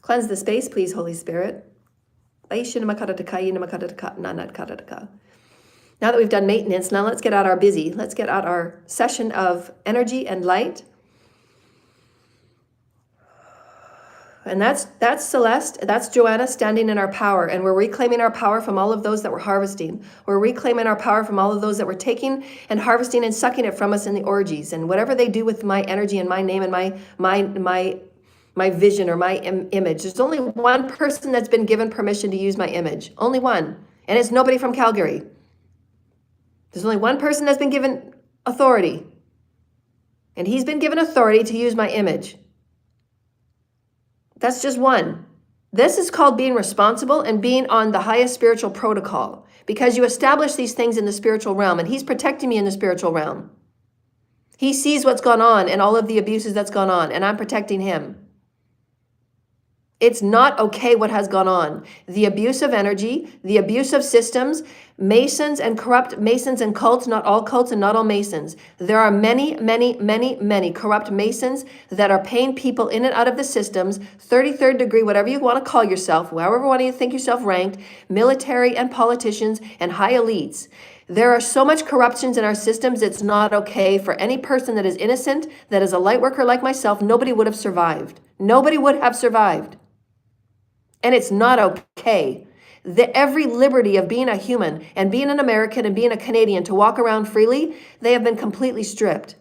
Cleanse the space, please, Holy Spirit. Now that we've done maintenance, now let's get out our busy. Let's get out our session of energy and light. And that's Celeste, that's Joanna standing in our power. And we're reclaiming our power from all of those that were harvesting. We're reclaiming our power from all of those that were taking and harvesting and sucking it from us in the orgies. And whatever they do with my energy and my name and my vision or my image. There's only one person that's been given permission to use my image. Only one. And it's nobody from Calgary. There's only one person that's been given authority. And he's been given authority to use my image. That's just one. This is called being responsible and being on the highest spiritual protocol, because you establish these things in the spiritual realm, and he's protecting me in the spiritual realm. He sees what's gone on and all of the abuses that's gone on, and I'm protecting him. It's not okay what has gone on. The abuse of energy, the abuse of systems, Masons and corrupt Masons and cults, not all cults and not all Masons. There are many, many, many, many corrupt Masons that are paying people in and out of the systems, 33rd degree, whatever you want to call yourself, however one you think yourself ranked, military and politicians and high elites. There are so much corruptions in our systems, it's not okay for any person that is innocent, that is a light worker like myself. Nobody would have survived. Nobody would have survived. And it's not okay. Every liberty of being a human and being an American and being a Canadian to walk around freely, they have been completely stripped.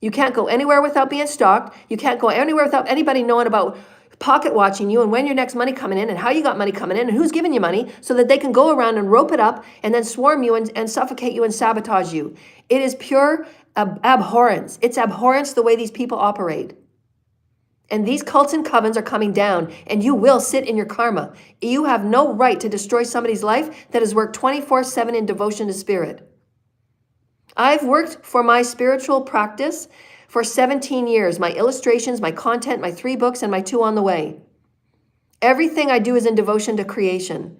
You can't go anywhere without being stalked. You can't go anywhere without anybody knowing about pocket watching you and when your next money coming in and how you got money coming in and who's giving you money, so that they can go around and rope it up and then swarm you and suffocate you and sabotage you. It is pure abhorrence. It's abhorrence the way these people operate. And these cults and covens are coming down, and you will sit in your karma. You have no right to destroy somebody's life that has worked 24/7 in devotion to spirit. I've worked for my spiritual practice for 17 years. My illustrations, my content, my 3 books, and my 2 on the way. Everything I do is in devotion to creation.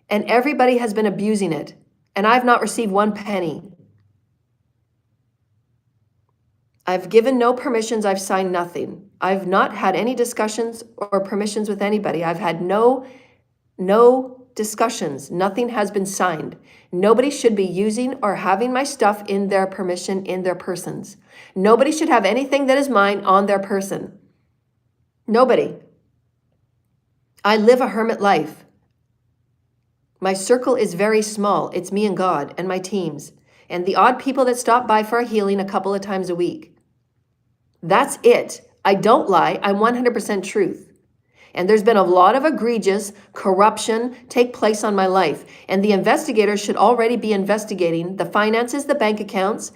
And everybody has been abusing it. And I've not received 1 penny. I've given no permissions. I've signed nothing. I've not had any discussions or permissions with anybody. I've had no discussions. Nothing has been signed. Nobody should be using or having my stuff in their permission, in their persons. Nobody should have anything that is mine on their person. Nobody. I live a hermit life. My circle is very small. It's me and God and my teams and the odd people that stop by for a healing a couple of times a week. That's it. I don't lie. I'm 100% truth. And there's been a lot of egregious corruption take place on my life. And the investigators should already be investigating the finances, the bank accounts,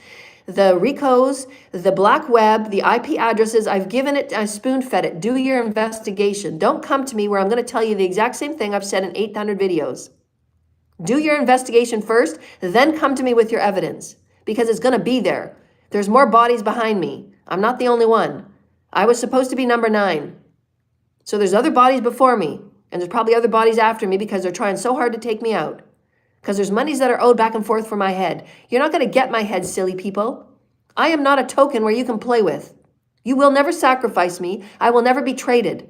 the RICOs, the black web, the IP addresses. I've given it, I spoon fed it. Do your investigation. Don't come to me where I'm going to tell you the exact same thing I've said in 800 videos. Do your investigation first, then come to me with your evidence, because it's going to be there. There's more bodies behind me. I'm not the only one. I was supposed to be number 9. So there's other bodies before me, and there's probably other bodies after me because they're trying so hard to take me out. Because there's monies that are owed back and forth for my head. You're not going to get my head, silly people. I am not a token where you can play with. You will never sacrifice me. I will never be traded.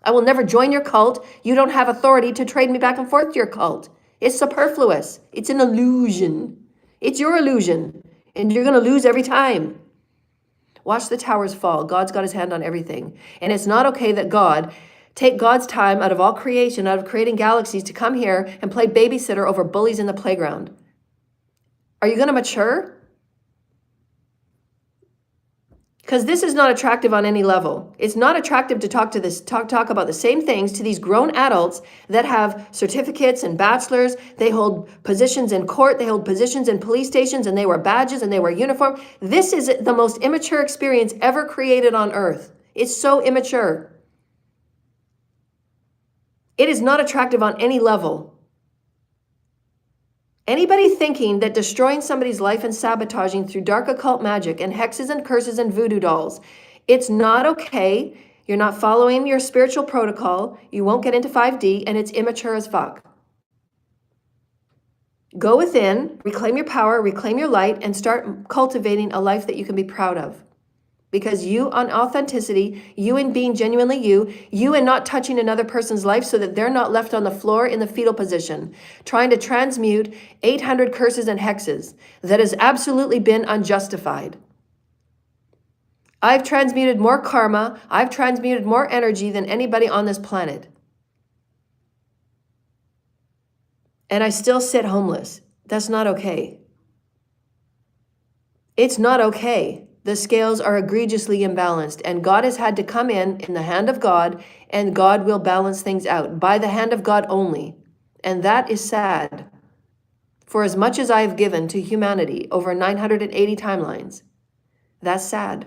I will never join your cult. You don't have authority to trade me back and forth to your cult. It's superfluous. It's an illusion. It's your illusion. And you're going to lose every time. Watch the towers fall. God's got his hand on everything. And it's not okay that God take God's time out of all creation, out of creating galaxies, to come here and play babysitter over bullies in the playground. Are you going to mature? Because this is not attractive on any level. It's not attractive to talk about the same things to these grown adults that have certificates and bachelors. They hold positions in court. They hold positions in police stations, and they wear badges and they wear uniform. This is the most immature experience ever created on earth. It's so immature. It is not attractive on any level. Anybody thinking that destroying somebody's life and sabotaging through dark occult magic and hexes and curses and voodoo dolls, it's not okay. You're not following your spiritual protocol. You won't get into 5D, and it's immature as fuck. Go within, reclaim your power, reclaim your light, and start cultivating a life that you can be proud of. Because you on authenticity, you in being genuinely you in not touching another person's life so that they're not left on the floor in the fetal position, trying to transmute 800 curses and hexes that has absolutely been unjustified. I've transmuted more karma, I've transmuted more energy than anybody on this planet. And I still sit homeless. That's not okay. It's not okay. The scales are egregiously imbalanced, and God has had to come in the hand of God, and God will balance things out by the hand of God only. And that is sad. For as much as I have given to humanity over 980 timelines, that's sad.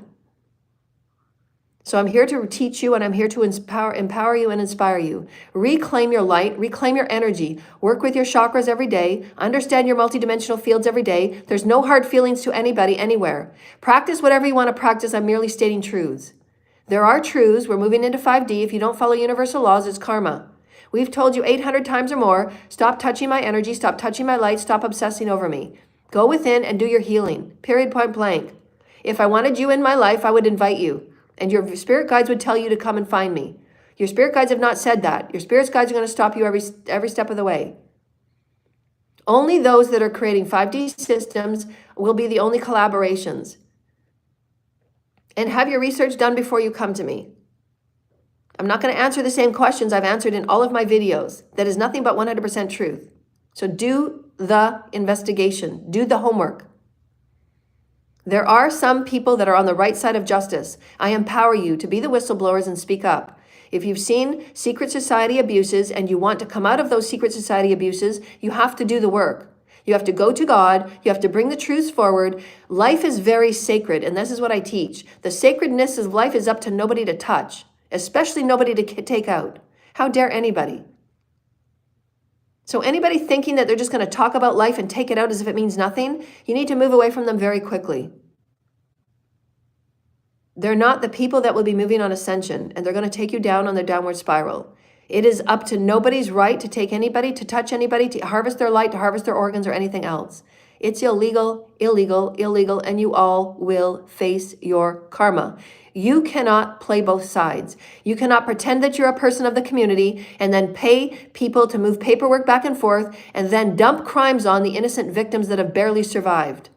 So I'm here to teach you, and I'm here to empower you and inspire you. Reclaim your light, reclaim your energy, work with your chakras every day, understand your multidimensional fields every day. There's no hard feelings to anybody, anywhere. Practice whatever you want to practice. I'm merely stating truths. There are truths. We're moving into 5D. If you don't follow universal laws, it's karma. We've told you 800 times or more, stop touching my energy, stop touching my light, stop obsessing over me. Go within and do your healing, period, point blank. If I wanted you in my life, I would invite you. And your spirit guides would tell you to come and find me. Your spirit guides have not said that. Your spirit guides are going to stop you every step of the way. Only those that are creating 5D systems will be the only collaborations. And have your research done before you come to me. I'm not going to answer the same questions I've answered in all of my videos. That is nothing but 100% truth. So do the investigation. Do the homework. There are some people that are on the right side of justice. I empower you to be the whistleblowers and speak up. If you've seen secret society abuses and you want to come out of those secret society abuses, you have to do the work. You have to go to God. You have to bring the truths forward. Life is very sacred, and this is what I teach. The sacredness of life is up to nobody to touch, especially nobody to take out. How dare anybody? So anybody thinking that they're just going to talk about life and take it out as if it means nothing, you need to move away from them very quickly. They're not the people that will be moving on ascension, and they're going to take you down on their downward spiral. It is up to nobody's right to take anybody, to touch anybody, to harvest their light, to harvest their organs or anything else. It's illegal, illegal, illegal, and you all will face your karma. You cannot play both sides. You cannot pretend that you're a person of the community and then pay people to move paperwork back and forth and then dump crimes on the innocent victims that have barely survived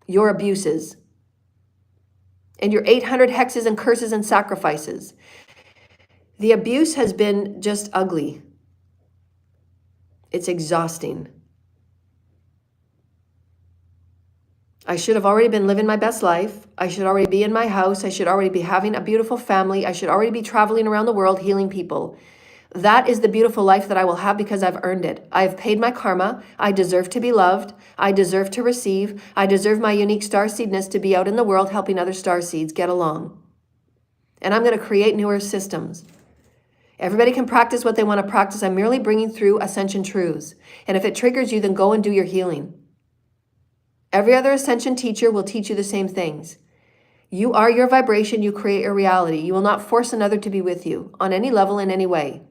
your abuses and your 800 hexes and curses and sacrifices. The abuse has been just ugly. It's exhausting. I should have already been living my best life. I should already be in my house. I should already be having a beautiful family. I should already be traveling around the world healing people. That is the beautiful life that I will have because I've earned it. I've paid my karma. I deserve to be loved. I deserve to receive. I deserve my unique starseedness to be out in the world helping other starseeds get along. And I'm going to create newer systems. Everybody can practice what they want to practice. I'm merely bringing through ascension truths. And if it triggers you, then go and do your healing. Every other ascension teacher will teach you the same things. You are your vibration. You create your reality. You will not force another to be with you on any level in any way.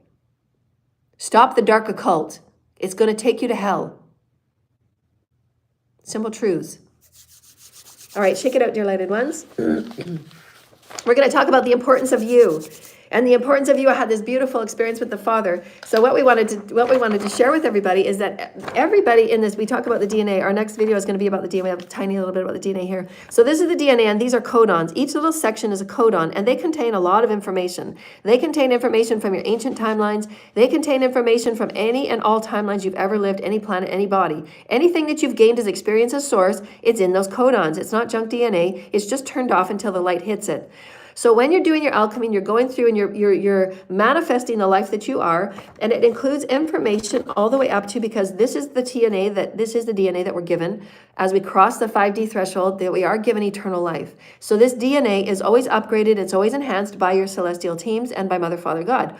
Stop the dark occult. It's going to take you to hell. Simple truths. All right, shake it out, dear lighted ones. We're going to talk about the importance of you. And the importance of you. I had this beautiful experience with the Father. So what we wanted to share with everybody is that everybody in this, we talk about the DNA. Our next video is going to be about the DNA. We have a tiny little bit about the DNA here. So this is the DNA, and these are codons. Each little section is a codon, and they contain a lot of information. They contain information from your ancient timelines. They contain information from any and all timelines you've ever lived, any planet, any body. Anything that you've gained as experience as source, it's in those codons. It's not junk DNA. It's just turned off until the light hits it. So when you're doing your alchemy, and you're going through and you're manifesting the life that you are, and it includes information all the way up to, because this is the DNA that we're given as we cross the 5D threshold, that we are given eternal life. So this DNA is always upgraded, it's always enhanced by your celestial teams and by Mother, Father, God.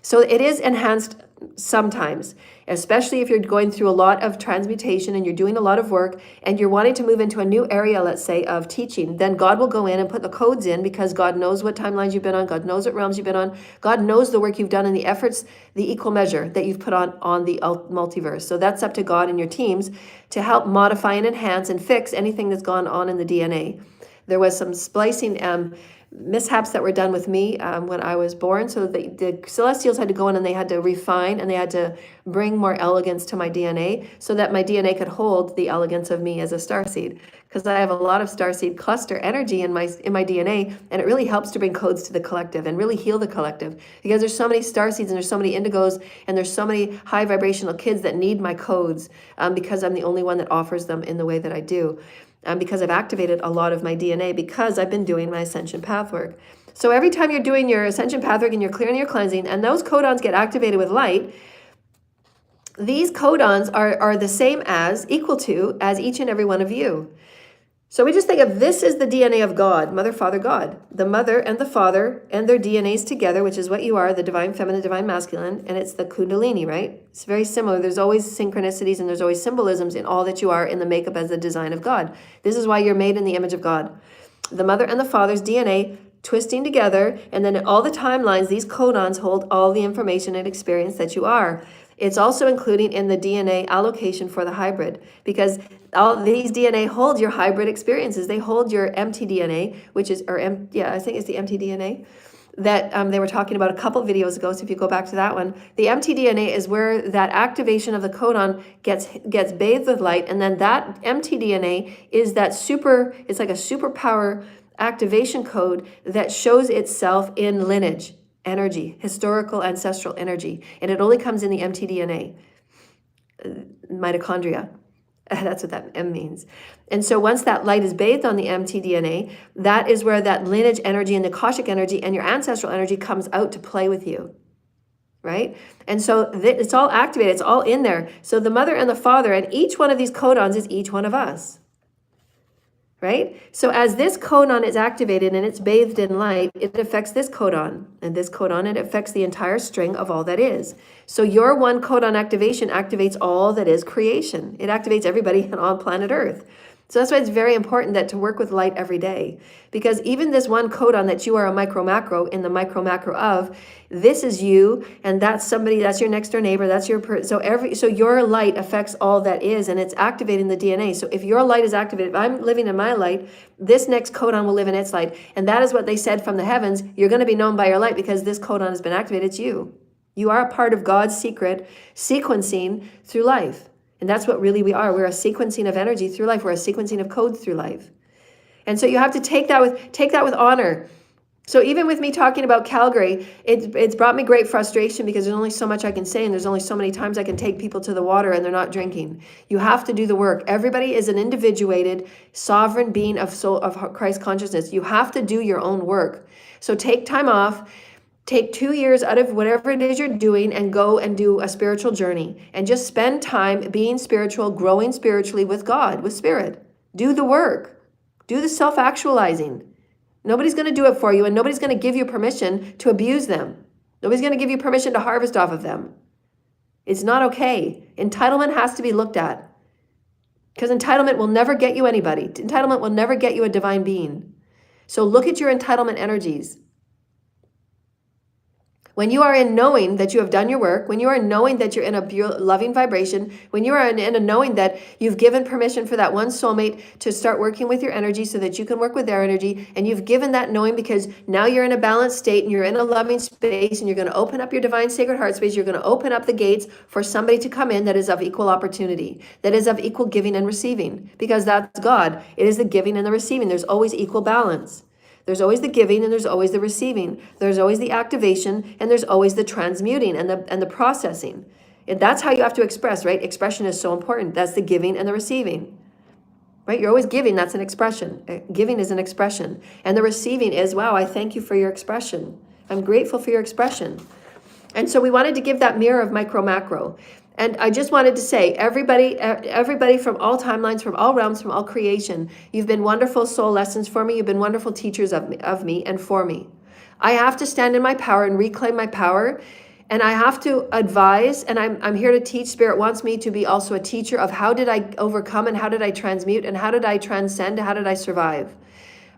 So it is enhanced sometimes, especially if you're going through a lot of transmutation and you're doing a lot of work and you're wanting to move into a new area, let's say, of teaching. Then God will go in and put the codes in, because God knows what timelines you've been on. God knows what realms you've been on. God knows the work you've done and the efforts, the equal measure that you've put on the multiverse. So that's up to God and your teams to help modify and enhance and fix anything that's gone on in the DNA. There was some splicing mishaps that were done with me when I was born. So the Celestials had to go in and they had to refine and they had to bring more elegance to my DNA so that my DNA could hold the elegance of me as a starseed. Because I have a lot of starseed cluster energy in my DNA, and it really helps to bring codes to the collective and really heal the collective. Because there's so many starseeds and there's so many indigos and there's so many high vibrational kids that need my codes because I'm the only one that offers them in the way that I do. Because I've activated a lot of my DNA because I've been doing my ascension path work. So every time you're doing your ascension path work and you're clearing your cleansing and those codons get activated with light, these codons are the same as, equal to, as each and every one of you. So we just think of this as the DNA of God, Mother, Father, God. The Mother and the Father and their DNAs together, which is what you are, the Divine Feminine, Divine Masculine, and it's the Kundalini, right? It's very similar. There's always synchronicities and there's always symbolisms in all that you are in the makeup as the design of God. This is why you're made in the image of God. The Mother and the Father's DNA twisting together, and then in all the timelines, these codons hold all the information and experience that you are. It's also including in the DNA allocation for the hybrid, because all these DNA hold your hybrid experiences. They hold your mtDNA, which is, I think it's the mtDNA that they were talking about a couple videos ago. So if you go back to that one, the mtDNA is where that activation of the codon gets bathed with light, and then that mtDNA is that it's like a superpower activation code that shows itself in lineage energy, historical ancestral energy, and it only comes in the mtDNA, mitochondria. That's what that M means. And so once that light is bathed on the mtDNA, that is where that lineage energy and the Akashic energy and your ancestral energy comes out to play with you, right? And so it's all activated, it's all in there. So the Mother and the Father, and each one of these codons is each one of us. Right? So as this codon is activated and it's bathed in light, it affects this codon and this codon, and it affects the entire string of all that is. So your one codon activation activates all that is creation. It activates everybody on planet Earth. So that's why it's very important that to work with light every day, because even this one codon that you are a micro macro in the micro macro of, this is you, and that's somebody, that's your next door neighbor, that's your so your light affects all that is, and it's activating the DNA. So if your light is activated, if I'm living in my light, this next codon will live in its light, and that is what they said from the heavens. You're going to be known by your light because this codon has been activated. It's you. You are a part of God's secret sequencing through life. And that's what really we are. We're a sequencing of energy through life. We're a sequencing of codes through life. And so you have to take that with honor. So even with me talking about Calgary, it's brought me great frustration because there's only so much I can say and there's only so many times I can take people to the water and they're not drinking. You have to do the work. Everybody is an individuated, sovereign being of soul of Christ consciousness. You have to do your own work. So take time off. Take 2 years out of whatever it is you're doing and go and do a spiritual journey and just spend time being spiritual, growing spiritually with God, with spirit. Do the work. Do the self-actualizing. Nobody's going to do it for you and nobody's going to give you permission to abuse them. Nobody's going to give you permission to harvest off of them. It's not okay. Entitlement has to be looked at because entitlement will never get you anybody. Entitlement will never get you a divine being. So look at your entitlement energies. When you are in knowing that you have done your work, when you are knowing that you're in a pure, loving vibration, when you are in a knowing that you've given permission for that one soulmate to start working with your energy so that you can work with their energy, and you've given that knowing because now you're in a balanced state and you're in a loving space and you're going to open up your divine sacred heart space, you're going to open up the gates for somebody to come in that is of equal opportunity, that is of equal giving and receiving, because that's God. It is the giving and the receiving. There's always equal balance. There's always the giving and there's always the receiving. There's always the activation and there's always the transmuting and the processing. And that's how you have to express, right? Expression is so important. That's the giving and the receiving, right? You're always giving. That's an expression. Giving is an expression. And the receiving is, wow, I thank you for your expression. I'm grateful for your expression. And so we wanted to give that mirror of micro macro. And I just wanted to say, everybody from all timelines, from all realms, from all creation, you've been wonderful soul lessons for me. You've been wonderful teachers of me and for me. I have to stand in my power and reclaim my power. And I have to advise, and I'm here to teach. Spirit wants me to be also a teacher of how did I overcome and how did I transmute and how did I transcend, how did I survive?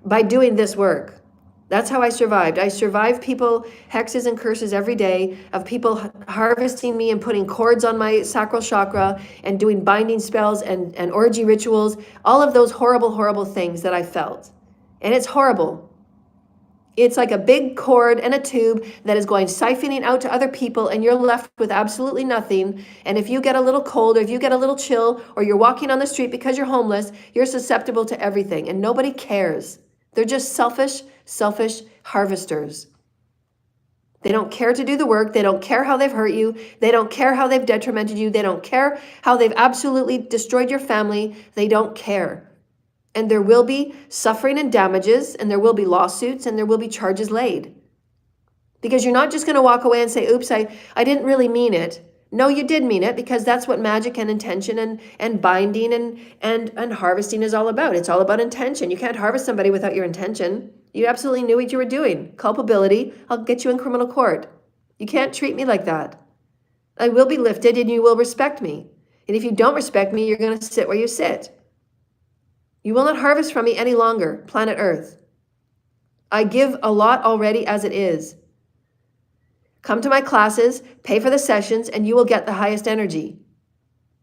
By doing this work. That's how I survived. I survived people, hexes and curses every day of people harvesting me and putting cords on my sacral chakra and doing binding spells and orgy rituals, all of those horrible, horrible things that I felt. And it's horrible. It's like a big cord and a tube that is going siphoning out to other people and you're left with absolutely nothing. And if you get a little cold or if you get a little chill or you're walking on the street because you're homeless, you're susceptible to everything and nobody cares. They're just selfish harvesters. They don't care to do the work. They don't care how they've hurt you. They don't care how they've detrimented you. They don't care how they've absolutely destroyed your family. They don't care. And there will be suffering and damages, and there will be lawsuits, and there will be charges laid. Because you're not just going to walk away and say, oops, I didn't really mean it. No, you did mean it, because that's what magic and intention and binding and harvesting is all about. It's all about intention. You can't harvest somebody without your intention. You absolutely knew what you were doing. Culpability, I'll get you in criminal court. You can't treat me like that. I will be lifted and you will respect me. And if you don't respect me, you're going to sit where you sit. You will not harvest from me any longer, planet Earth. I give a lot already as it is. Come to my classes, pay for the sessions, and you will get the highest energy.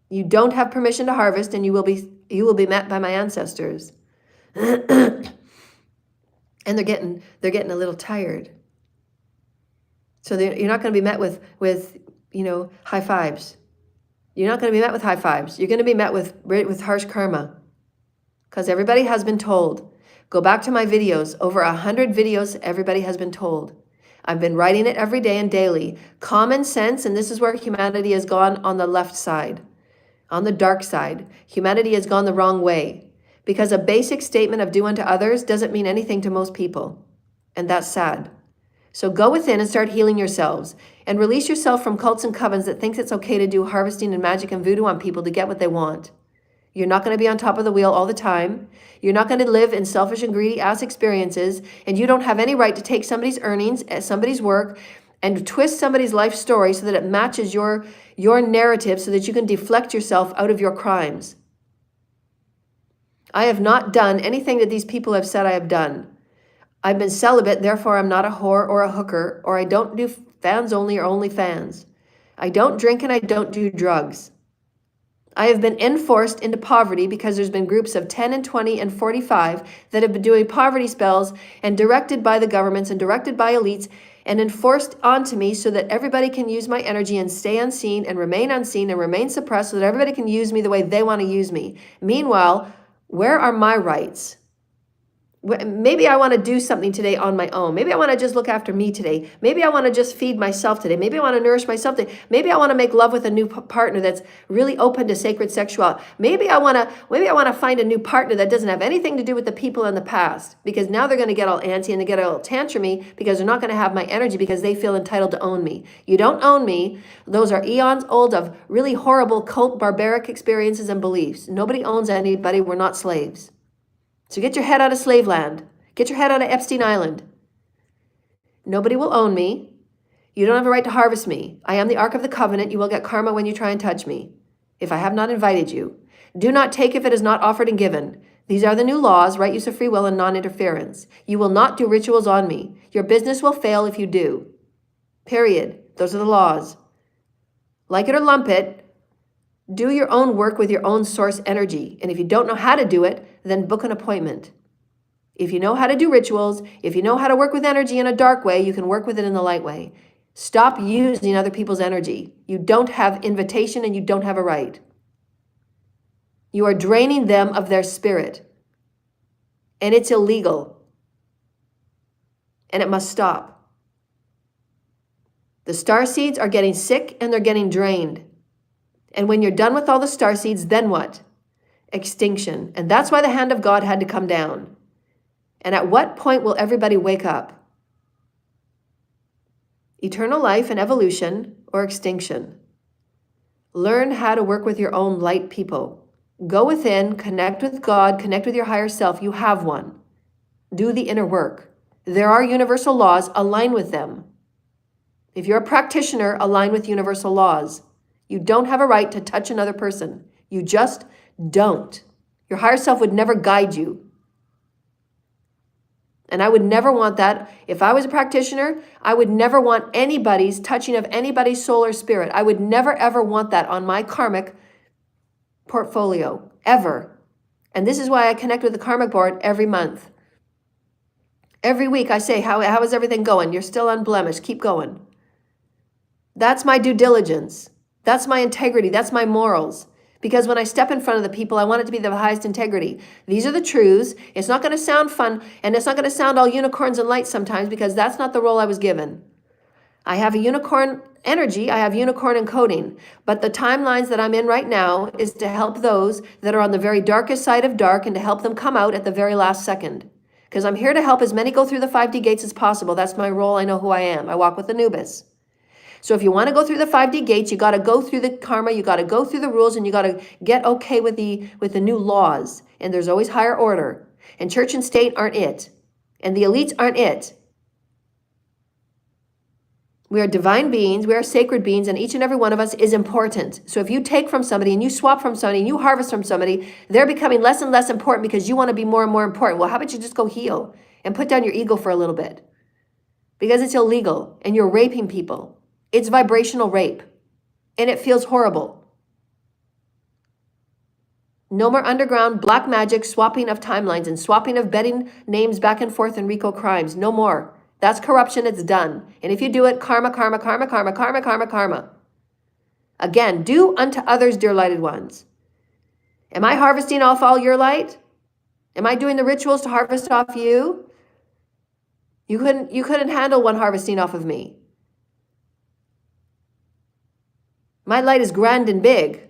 You don't have permission to harvest, and you will be met by my ancestors. And they're getting a little tired. So you're not going to be met with high fives. You're not going to be met with high fives. You're going to be met with harsh karma. Because everybody has been told. Go back to my videos. Over 100 videos, everybody has been told. I've been writing it every day and daily. Common sense, and this is where humanity has gone on the left side, on the dark side. Humanity has gone the wrong way because a basic statement of do unto others doesn't mean anything to most people. And that's sad. So go within and start healing yourselves and release yourself from cults and covens that thinks it's okay to do harvesting and magic and voodoo on people to get what they want. You're not going to be on top of the wheel all the time. You're not going to live in selfish and greedy ass experiences, and you don't have any right to take somebody's earnings, somebody's work, and twist somebody's life story so that it matches your narrative so that you can deflect yourself out of your crimes. I have not done anything that these people have said I have done. I've been celibate, therefore I'm not a whore or a hooker, or I don't do fans only or only fans. I don't drink and I don't do drugs. I have been enforced into poverty because there's been groups of 10 and 20 and 45 that have been doing poverty spells and directed by the governments and directed by elites and enforced onto me so that everybody can use my energy and stay unseen and remain suppressed so that everybody can use me the way they want to use me. Meanwhile, where are my rights? Maybe I want to do something today on my own. Maybe I want to just look after me today. Maybe I want to just feed myself today. Maybe I want to nourish myself today. Maybe I want to make love with a new partner that's really open to sacred sexuality. Maybe I want to find a new partner that doesn't have anything to do with the people in the past, because now they're going to get all antsy and they get all tantrumy because they're not going to have my energy because they feel entitled to own me. You don't own me. Those are eons old of really horrible cult barbaric experiences and beliefs. Nobody owns anybody. We're not slaves. So get your head out of slave land. Get your head out of Epstein Island. Nobody will own me. You don't have a right to harvest me. I am the Ark of the Covenant. You will get karma when you try and touch me, if I have not invited you. Do not take if it is not offered and given. These are the new laws, right use of free will and non-interference. You will not do rituals on me. Your business will fail if you do. Period. Those are the laws. Like it or lump it, do your own work with your own source energy. And if you don't know how to do it, then book an appointment. If you know how to do rituals, if you know how to work with energy in a dark way, you can work with it in the light way. Stop using other people's energy. You don't have invitation and you don't have a right. You are draining them of their spirit. And it's illegal. And it must stop. The star seeds are getting sick and they're getting drained. And when you're done with all the star seeds, then what? Extinction. And that's why the hand of God had to come down. And at what point will everybody wake up? Eternal life and evolution, or extinction. Learn how to work with your own light people. Go within, connect with God, connect with your higher self. You have one. Do the inner work. There are universal laws. Align with them. If you're a practitioner, align with universal laws. You don't have a right to touch another person. You just don't. Your higher self would never guide you. And I would never want that. If I was a practitioner, I would never want anybody's touching of anybody's soul or spirit. I would never, ever want that on my karmic portfolio, ever. And this is why I connect with the karmic board every month. Every week I say, how is everything going? You're still unblemished. Keep going. That's my due diligence. That's my integrity. That's my morals. Because when I step in front of the people, I want it to be the highest integrity. These are the truths. It's not going to sound fun, and it's not going to sound all unicorns and lights sometimes, because that's not the role I was given. I have a unicorn energy. I have unicorn encoding. But the timelines that I'm in right now is to help those that are on the very darkest side of dark and to help them come out at the very last second. Because I'm here to help as many go through the 5D gates as possible. That's my role. I know who I am. I walk with Anubis. So if you want to go through the 5D gates, you got to go through the karma, you got to go through the rules, and you got to get okay with the new laws. And there's always higher order. And church and state aren't it. And the elites aren't it. We are divine beings, we are sacred beings, and each and every one of us is important. So if you take from somebody and you swap from somebody and you harvest from somebody, they're becoming less and less important because you want to be more and more important. Well, how about you just go heal and put down your ego for a little bit? Because it's illegal and you're raping people. It's vibrational rape, and it feels horrible. No more underground black magic swapping of timelines and swapping of betting names back and forth in RICO crimes. No more. That's corruption. It's done. And if you do it, karma, karma, karma, karma, karma, karma, karma. Again, do unto others, dear lighted ones. Am I harvesting off all your light? Am I doing the rituals to harvest off you? You couldn't handle one harvesting off of me. My light is grand and big.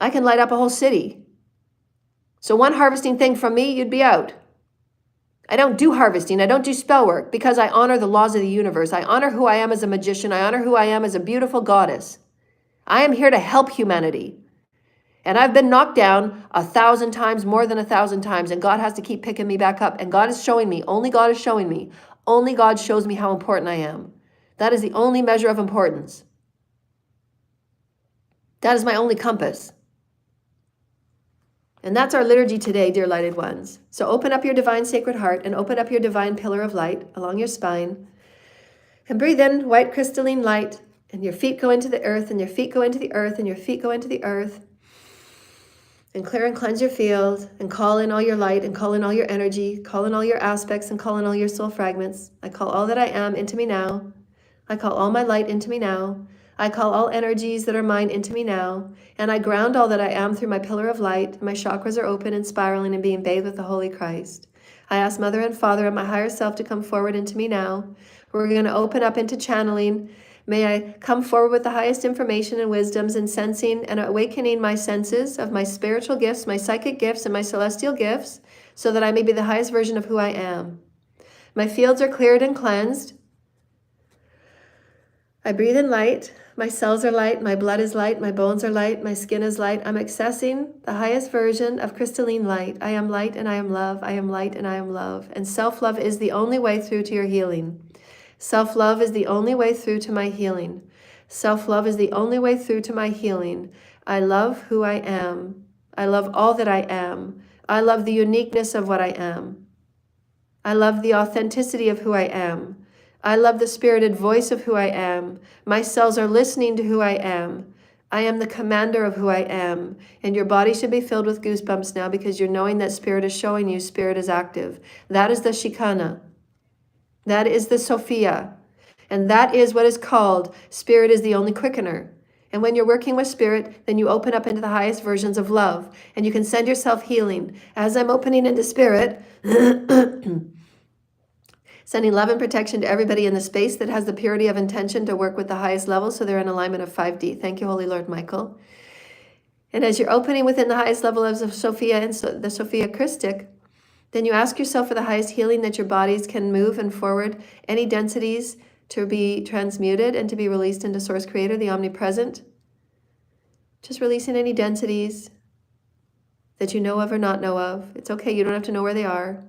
I can light up a whole city. So one harvesting thing from me, you'd be out. I don't do harvesting. I don't do spell work because I honor the laws of the universe. I honor who I am as a magician. I honor who I am as a beautiful goddess. I am here to help humanity. And I've been knocked down 1,000 times, more than 1,000 times, and God has to keep picking me back up. And God is showing me, only God is showing me, only God shows me how important I am. That is the only measure of importance. That is my only compass. And that's our liturgy today, dear lighted ones. So open up your divine sacred heart and open up your divine pillar of light along your spine. And breathe in white crystalline light. And your feet go into the earth, and your feet go into the earth, and your feet go into the earth. And clear and cleanse your field, and call in all your light, and call in all your energy, call in all your aspects, and call in all your soul fragments. I call all that I am into me now. I call all my light into me now. I call all energies that are mine into me now, and I ground all that I am through my pillar of light. My chakras are open and spiraling and being bathed with the Holy Christ. I ask Mother and Father and my higher self to come forward into me now. We're going to open up into channeling. May I come forward with the highest information and wisdoms and sensing and awakening my senses of my spiritual gifts, my psychic gifts, and my celestial gifts, so that I may be the highest version of who I am. My fields are cleared and cleansed. I breathe in light. My cells are light. My blood is light. My bones are light. My skin is light. I'm accessing the highest version of crystalline light. I am light and I am love. I am light and I am love. And self-love is the only way through to your healing. Self-love is the only way through to my healing. Self-love is the only way through to my healing. I love who I am. I love all that I am. I love the uniqueness of what I am. I love the authenticity of who I am. I love the spirited voice of who I am. My cells are listening to who I am. I am the commander of who I am. And your body should be filled with goosebumps now because you're knowing that Spirit is showing you Spirit is active. That is the Shikana. That is the Sophia. And that is what is called Spirit is the only quickener. And when you're working with Spirit, then you open up into the highest versions of love. And you can send yourself healing. As I'm opening into Spirit, sending love and protection to everybody in the space that has the purity of intention to work with the highest level so they're in alignment of 5D. Thank you, Holy Lord Michael. And as you're opening within the highest level of Sophia and the Sophia Christic, then you ask yourself for the highest healing that your bodies can move and forward any densities to be transmuted and to be released into Source Creator, the Omnipresent. Just releasing any densities that you know of or not know of. It's okay, you don't have to know where they are.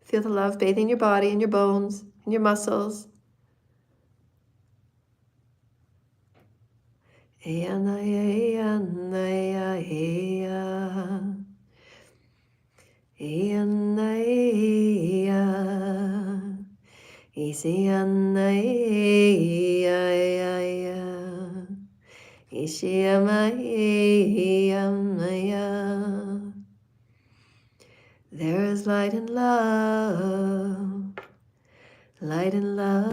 Feel the love bathing your body and your bones and your muscles. There is light and love, light and love.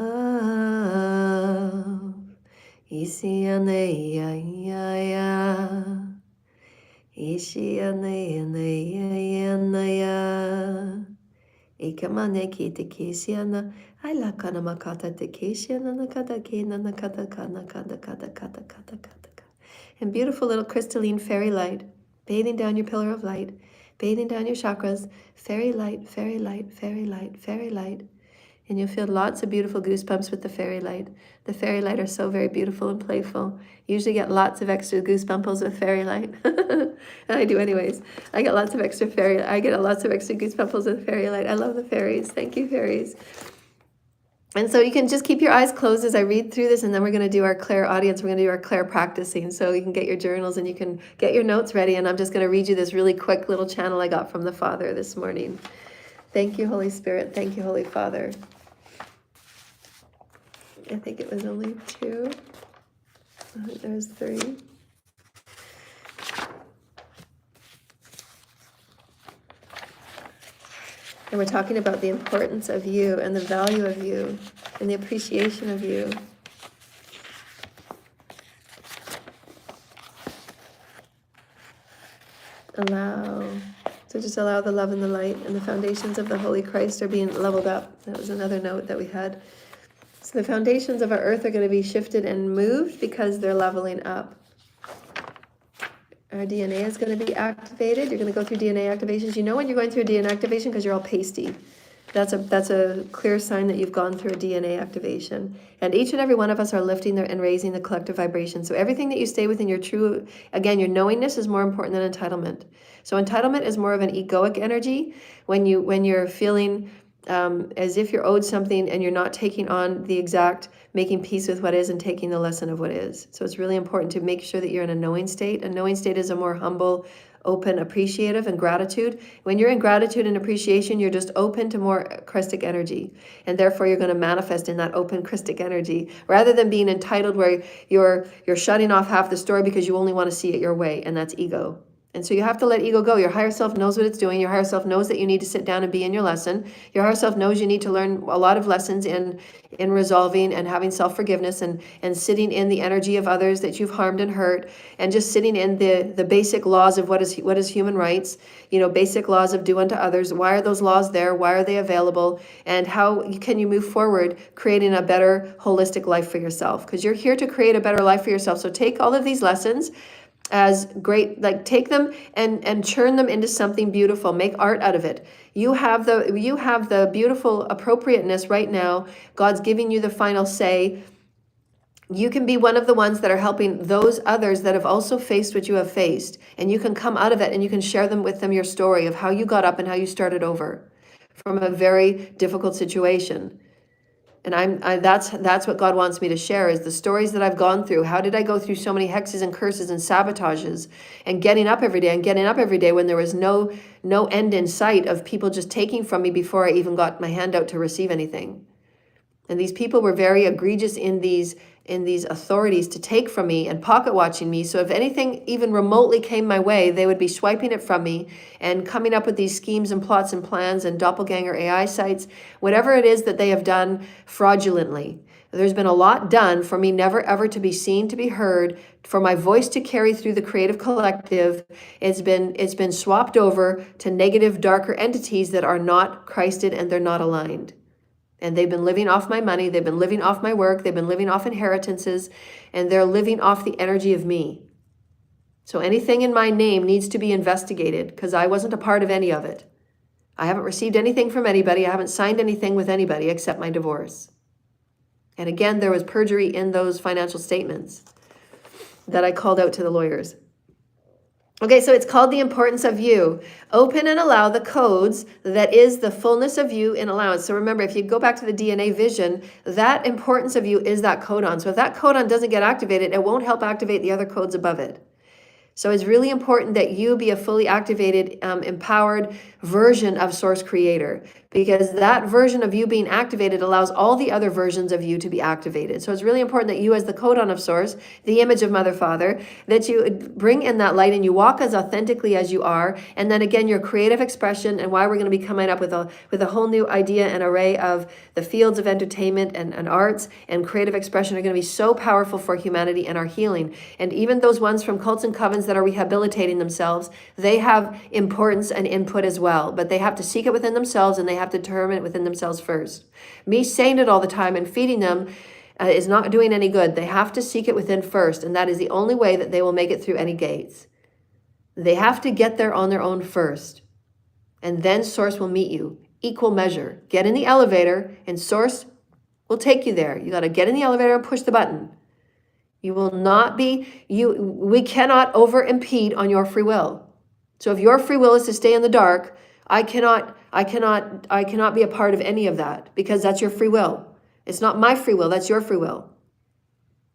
Ikamane kita kisiana, ala kana makata te kisiana nakata kina nakata kana kata kata kata kata kata. And beautiful little crystalline fairy light, bathing down your pillar of light, bathing down your chakras, fairy light, fairy light, fairy light, fairy light. And you'll feel lots of beautiful goosebumps with the fairy light. The fairy light are so very beautiful and playful. You usually get lots of extra goosebumples with fairy light. And I do anyways. I get lots of extra goosebumples with fairy light. I love the fairies. Thank you, fairies. And so you can just keep your eyes closed as I read through this, and then we're going to do our clair audience. We're going to do our clair practicing. So you can get your journals and you can get your notes ready. And I'm just going to read you this really quick little channel I got from the Father this morning. Thank you, Holy Spirit. Thank you, Holy Father. I think it was only 2. There's 3. And we're talking about the importance of you and the value of you and the appreciation of you. So just allow the love and the light, and the foundations of the Holy Christ are being leveled up. That was another note that we had. So the foundations of our earth are going to be shifted and moved because they're leveling up. Our DNA is going to be activated. You're going to go through DNA activations. You know when you're going through a DNA activation because you're all pasty. That's a clear sign that you've gone through a DNA activation. And each and every one of us are lifting and raising the collective vibration. So everything that you stay within your true, again, your knowingness is more important than entitlement. So entitlement is more of an egoic energy when you're feeling as if you're owed something and you're not taking on the exact, making peace with what is and taking the lesson of what is. So it's really important to make sure that you're in a knowing state. A knowing state is a more humble, open, appreciative, and gratitude. When you're in gratitude and appreciation, you're just open to more Christic energy. And therefore you're going to manifest in that open Christic energy rather than being entitled where you're shutting off half the story because you only want to see it your way, and that's ego. And so you have to let ego go. Your higher self knows what it's doing. Your higher self knows that you need to sit down and be in your lesson. Your higher self knows you need to learn a lot of lessons in resolving and having self-forgiveness and sitting in the energy of others that you've harmed and hurt, and just sitting in the basic laws of what is human rights, basic laws of do unto others. Why are those laws there? Why are they available? And how can you move forward creating a better holistic life for yourself? Because you're here to create a better life for yourself. So take all of these lessons as great, like take them and churn them into something beautiful. Make art out of it. You have the beautiful appropriateness right now. God's giving you the final say. You can be one of the ones that are helping those others that have also faced what you have faced, and you can come out of it and you can share with them your story of how you got up and how you started over from a very difficult situation. And that's what God wants me to share, is the stories that I've gone through. How did I go through so many hexes and curses and sabotages, and getting up every day when there was no end in sight of people just taking from me before I even got my hand out to receive anything. And these people were very egregious in these authorities to take from me and pocket watching me. So if anything even remotely came my way, they would be swiping it from me and coming up with these schemes and plots and plans and doppelganger AI sites, whatever it is that they have done fraudulently. There's been a lot done for me never ever to be seen, to be heard, for my voice to carry through the creative collective. It's been swapped over to negative, darker entities that are not Christed and they're not aligned. And they've been living off my money. They've been living off my work. They've been living off inheritances, and they're living off the energy of me. So anything in my name needs to be investigated, because I wasn't a part of any of it. I haven't received anything from anybody. I haven't signed anything with anybody except my divorce. And again, there was perjury in those financial statements that I called out to the lawyers. Okay, so it's called the importance of you. Open and allow the codes that is the fullness of you in allowance. So remember, if you go back to the DNA vision, that importance of you is that codon. So if that codon doesn't get activated, it won't help activate the other codes above it. So it's really important that you be a fully activated, empowered version of Source Creator, because that version of you being activated allows all the other versions of you to be activated. So it's really important that you, as the codon of Source, the image of Mother Father, that you bring in that light and you walk as authentically as you are. And then again, your creative expression, and why we're going to be coming up with a whole new idea and array of the fields of entertainment and arts and creative expression are going to be so powerful for humanity and our healing. And even those ones from cults and covens that are rehabilitating themselves, they have importance and input as well, but they have to seek it within themselves, and they have to determine it within themselves first. Me saying it all the time and feeding them is not doing any good. They have to seek it within first, and that is the only way that they will make it through any gates. They have to get there on their own first, and then Source will meet you. Equal measure. Get in the elevator, and Source will take you there. You got to get in the elevator and push the button. You will not be, we cannot over impede on your free will. So if your free will is to stay in the dark, I cannot be a part of any of that, because that's your free will. It's not my free will, that's your free will.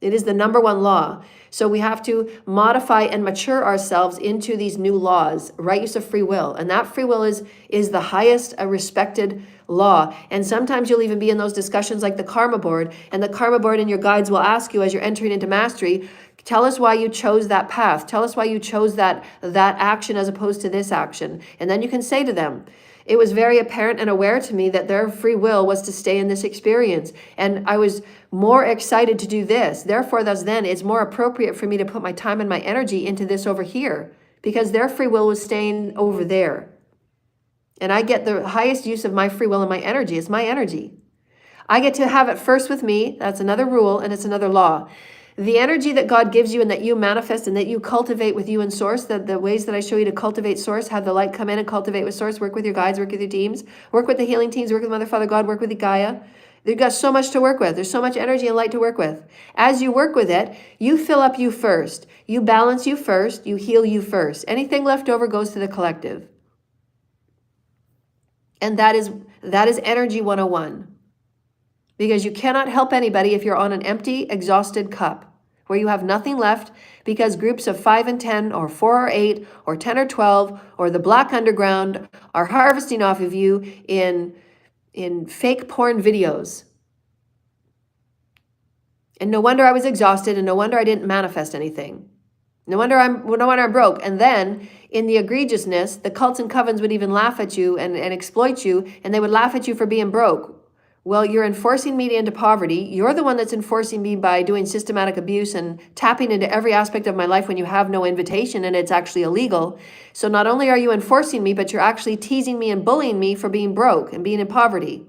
It is the number one law. So we have to modify and mature ourselves into these new laws, right use of free will. And that free will is the highest respected law. And sometimes you'll even be in those discussions like the Karma Board, and the Karma Board and your guides will ask you as you're entering into mastery, tell us why you chose that path. Tell us why you chose that action as opposed to this action. And then you can say to them, it was very apparent and aware to me that their free will was to stay in this experience. And I was more excited to do this. Therefore, thus then, it's more appropriate for me to put my time and my energy into this over here, because their free will was staying over there. And I get the highest use of my free will and my energy. It's my energy. I get to have it first with me. That's another rule, and it's another law. The energy that God gives you and that you manifest and that you cultivate with you in Source, the ways that I show you to cultivate Source, have the light come in and cultivate with Source, work with your guides, work with your teams, work with the healing teams, work with Mother, Father, God, work with the Gaia. They've got so much to work with. There's so much energy and light to work with. As you work with it, you fill up you first. You balance you first. You heal you first. Anything left over goes to the collective. And that is energy 101. Because you cannot help anybody if you're on an empty, exhausted cup where you have nothing left, because groups of 5 and 10 or 4 or 8 or 10 or 12 or the Black Underground are harvesting off of you in fake porn videos. And no wonder I was exhausted, and no wonder I didn't manifest anything. No wonder I'm broke. And then in the egregiousness, the cults and covens would even laugh at you and exploit you, and they would laugh at you for being broke. Well, you're enforcing me into poverty. You're the one that's enforcing me by doing systematic abuse and tapping into every aspect of my life when you have no invitation and it's actually illegal. So not only are you enforcing me, but you're actually teasing me and bullying me for being broke and being in poverty.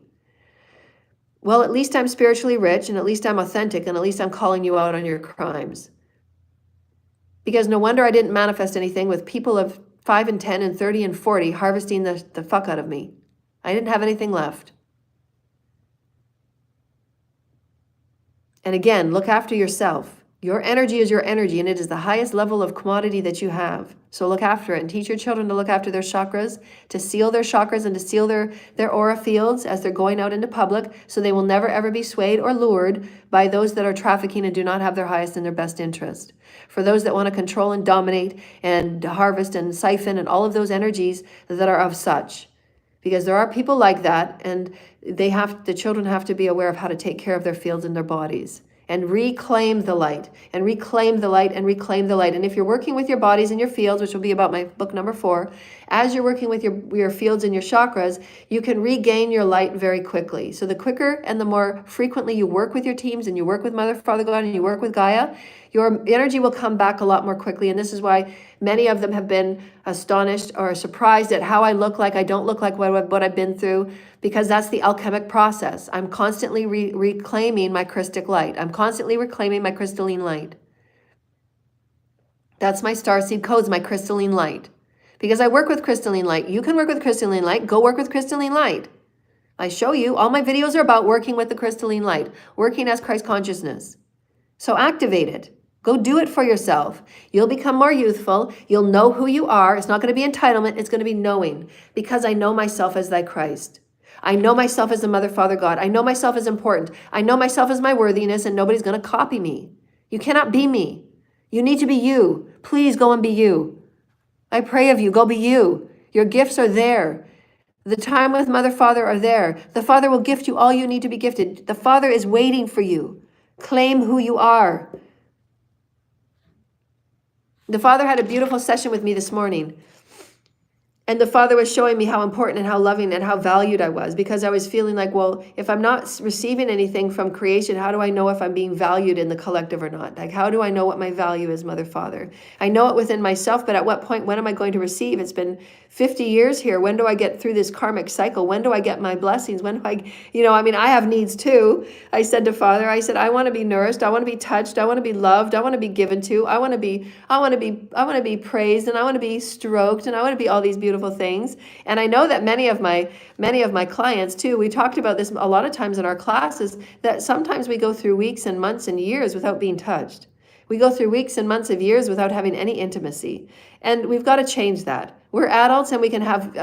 Well, at least I'm spiritually rich, and at least I'm authentic, and at least I'm calling you out on your crimes. Because no wonder I didn't manifest anything with people of 5 and 10 and 30 and 40 harvesting the fuck out of me. I didn't have anything left. And again, look after yourself. Your energy is your energy, and it is the highest level of commodity that you have. So look after it and teach your children to look after their chakras, to seal their chakras and to seal their aura fields as they're going out into public, so they will never ever be swayed or lured by those that are trafficking and do not have their highest and their best interest. For those that want to control and dominate and harvest and siphon and all of those energies that are of such. Because there are people like that, and the children have to be aware of how to take care of their fields and their bodies. And reclaim the light, and reclaim the light, and reclaim the light. And if you're working with your bodies and your fields, which will be about my book number 4, as you're working with your fields and your chakras, you can regain your light very quickly. So the quicker and the more frequently you work with your teams, and you work with Mother, Father, God, and you work with Gaia, your energy will come back a lot more quickly. And this is why many of them have been astonished or surprised at how I look like. I don't look like what I've been through, because that's the alchemic process. I'm constantly reclaiming my crystic light. I'm constantly reclaiming my crystalline light. That's my starseed codes, my crystalline light. Because I work with crystalline light. You can work with crystalline light. Go work with crystalline light. I show you. All my videos are about working with the crystalline light, working as Christ consciousness. So activate it. Go do it for yourself. You'll become more youthful. You'll know who you are. It's not going to be entitlement. It's going to be knowing. Because I know myself as thy Christ. I know myself as the Mother, Father, God. I know myself as important. I know myself as my worthiness, and nobody's going to copy me. You cannot be me. You need to be you. Please go and be you. I pray of you. Go be you. Your gifts are there. The time with Mother, Father are there. The Father will gift you all you need to be gifted. The Father is waiting for you. Claim who you are. The Father had a beautiful session with me this morning. And the Father was showing me how important and how loving and how valued I was, because I was feeling like, well, if I'm not receiving anything from creation, how do I know if I'm being valued in the collective or not? Like, how do I know what my value is, Mother, Father? I know it within myself, but at what point, when am I going to receive? It's been 50 years here. When do I get through this karmic cycle? When do I get my blessings? When do I have needs too. I said to Father, I want to be nourished. I want to be touched. I want to be loved. I want to be given to. I want to be praised, and I want to be stroked, and I want to be all these beautiful things. And I know that many of my clients too, we talked about this a lot of times in our classes, that sometimes we go through weeks and months and years without being touched. We go through weeks and months of years without having any intimacy. And we've got to change that. We're adults, and we can have,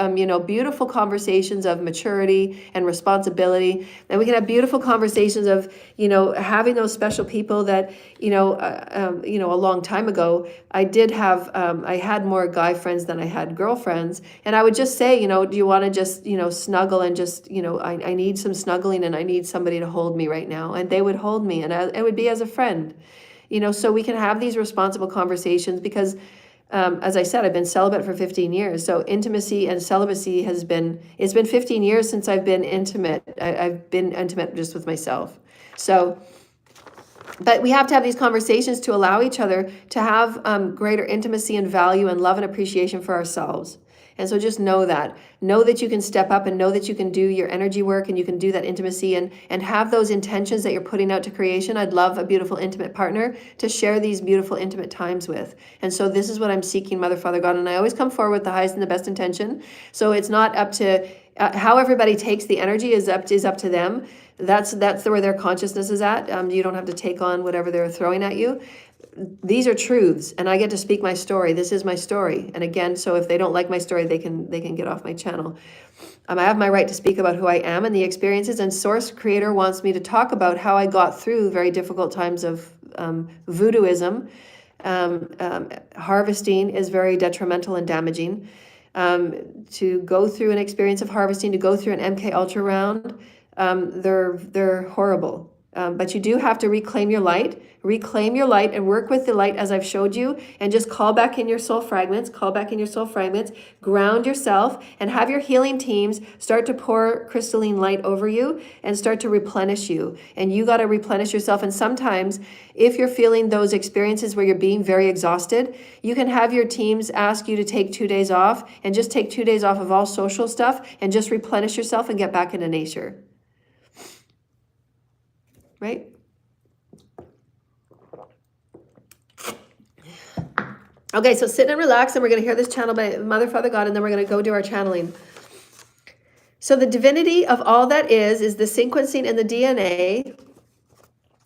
beautiful conversations of maturity and responsibility. And we can have beautiful conversations of, having those special people that, a long time ago, I did have, I had more guy friends than I had girlfriends. And I would just say, do you want to just, snuggle and just, I need some snuggling, and I need somebody to hold me right now. And they would hold me, and it would be as a friend. So we can have these responsible conversations, because as I said, I've been celibate for 15 years. So intimacy and celibacy it's been 15 years since I've been intimate. I've been intimate just with myself. So, but we have to have these conversations to allow each other to have greater intimacy and value and love and appreciation for ourselves. And so just know that you can step up, and know that you can do your energy work, and you can do that intimacy and have those intentions that you're putting out to creation. I'd love a beautiful, intimate partner to share these beautiful, intimate times with. And so this is what I'm seeking, Mother, Father, God. And I always come forward with the highest and the best intention. So it's not up to how everybody takes the energy is up to them. That's where their consciousness is at. You don't have to take on whatever they're throwing at you. These are truths, and I get to speak my story. This is my story. And again, so if they don't like my story, they can get off my channel. I have my right to speak about who I am and the experiences, and Source Creator wants me to talk about how I got through very difficult times of voodooism. Harvesting is very detrimental and damaging. To go through an experience of harvesting, to go through an MK Ultra round, they're horrible. But you do have to reclaim your light and work with the light as I've showed you, and just call back in your soul fragments, ground yourself, and have your healing teams start to pour crystalline light over you and start to replenish you. And you got to replenish yourself. And sometimes if you're feeling those experiences where you're being very exhausted, you can have your teams ask you to take 2 days off and just take 2 days off of all social stuff and just replenish yourself and get back into nature. Right? Okay, so sit and relax, and we're going to hear this channel by Mother, Father, God, and then we're going to go do our channeling. So the divinity of all that is the sequencing in the DNA.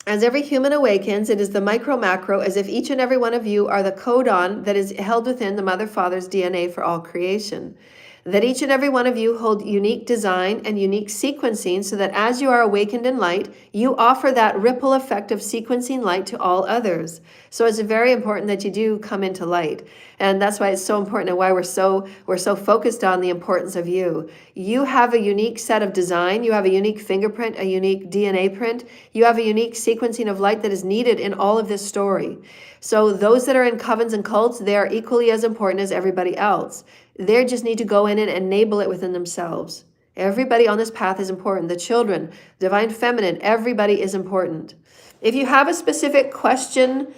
As every human awakens, it is the micro-macro, as if each and every one of you are the codon that is held within the Mother, Father's DNA for all creation. That each and every one of you hold unique design and unique sequencing, so that as you are awakened in light, you offer that ripple effect of sequencing light to all others. So it's very important that you do come into light. And that's why it's so important, and why we're so focused on the importance of you. You have a unique set of design, you have a unique fingerprint, a unique DNA print, you have a unique sequencing of light that is needed in all of this story. So those that are in covens and cults, they are equally as important as everybody else. They just need to go in and enable it within themselves. Everybody on this path is important. The children, divine feminine, everybody is important. If you have a specific question,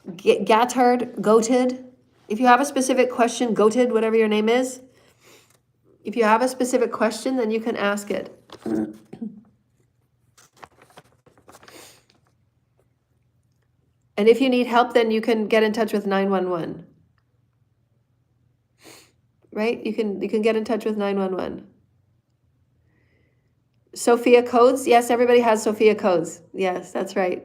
goated, if you have a specific question, goated, whatever your name is, if you have a specific question, then you can ask it. And if you need help, then you can get in touch with 911. Right? You can get in touch with 911. Sophia codes. Yes, everybody has Sophia codes. Yes, that's right.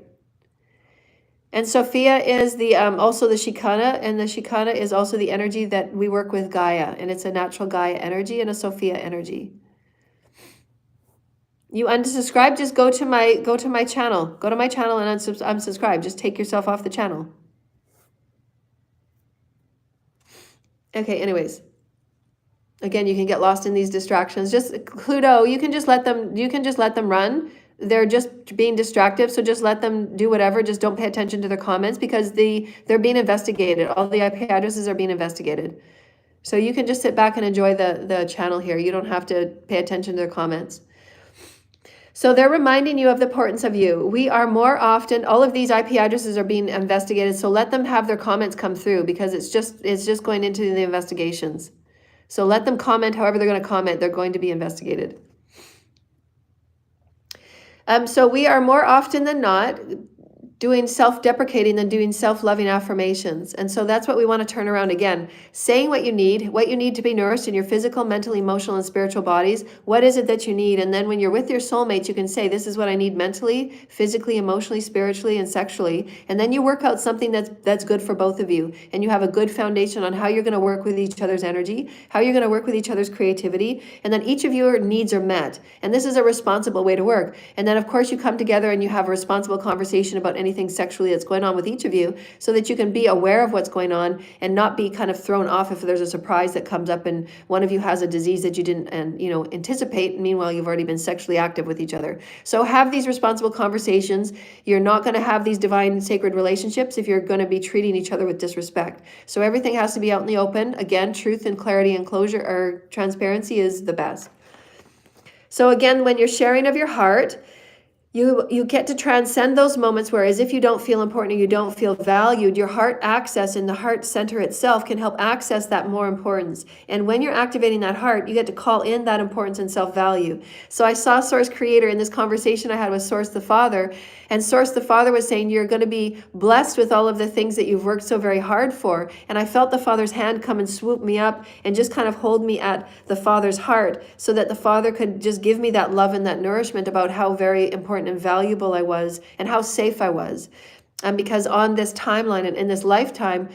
And Sophia is the also the Shekinah, and the Shekinah is also the energy that we work with Gaia, and it's a natural Gaia energy and a Sophia energy. You unsubscribe, just go to my channel. Go to my channel and unsubscribe. Just take yourself off the channel. Okay, anyways. Again, you can get lost in these distractions. Just Pluto, you can just let them run. They're just being distractive, so just let them do whatever. Just don't pay attention to their comments, because they're being investigated. All the IP addresses are being investigated. So you can just sit back and enjoy the channel here. You don't have to pay attention to their comments. So they're reminding you of the importance of you. We are more often, all of these IP addresses are being investigated, so let them have their comments come through, because it's just going into the investigations. So let them comment however they're going to comment. They're going to be investigated. So we are more often than not doing self-deprecating than doing self-loving affirmations. And so that's what we want to turn around again. Saying what you need to be nourished in your physical, mental, emotional, and spiritual bodies. What is it that you need? And then when you're with your soulmates, you can say, this is what I need mentally, physically, emotionally, spiritually, and sexually. And then you work out something that's good for both of you. And you have a good foundation on how you're going to work with each other's energy, how you're going to work with each other's creativity. And then each of your needs are met. And this is a responsible way to work. And then, of course, you come together and you have a responsible conversation about anything sexually that's going on with each of you, so that you can be aware of what's going on and not be kind of thrown off if there's a surprise that comes up and one of you has a disease that you didn't anticipate. Meanwhile, you've already been sexually active with each other. So have these responsible conversations. You're not going to have these divine sacred relationships if you're going to be treating each other with disrespect. So everything has to be out in the open. Again, truth and clarity and closure or transparency is the best. So again, when you're sharing of your heart, you get to transcend those moments where, as if you don't feel important or you don't feel valued, your heart access and the heart center itself can help access that more importance. And when you're activating that heart, you get to call in that importance and self-value. So I saw Source Creator in this conversation I had with Source the Father, and Source the Father was saying, you're going to be blessed with all of the things that you've worked so very hard for. And I felt the Father's hand come and swoop me up and just kind of hold me at the Father's heart, so that the Father could just give me that love and that nourishment about how very important and valuable I was and how safe I was. And because on this timeline and in this lifetime,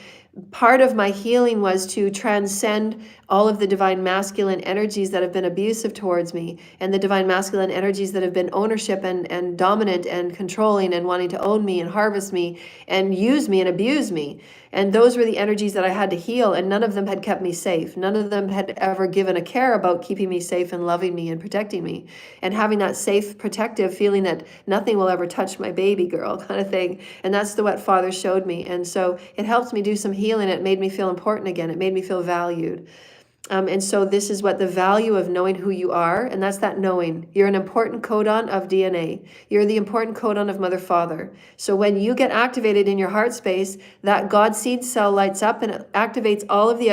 part of my healing was to transcend all of the divine masculine energies that have been abusive towards me, and the divine masculine energies that have been ownership and dominant and controlling and wanting to own me and harvest me and use me and abuse me. And those were the energies that I had to heal, and none of them had kept me safe. None of them had ever given a care about keeping me safe and loving me and protecting me. And having that safe, protective feeling that nothing will ever touch my baby girl kind of thing. And that's what Father showed me. And so it helped me do some healing. It made me feel important again. It made me feel valued. And so this is what the value of knowing who you are, and that's that knowing. You're an important codon of DNA. You're the important codon of Mother Father. So when you get activated in your heart space, that God seed cell lights up and it activates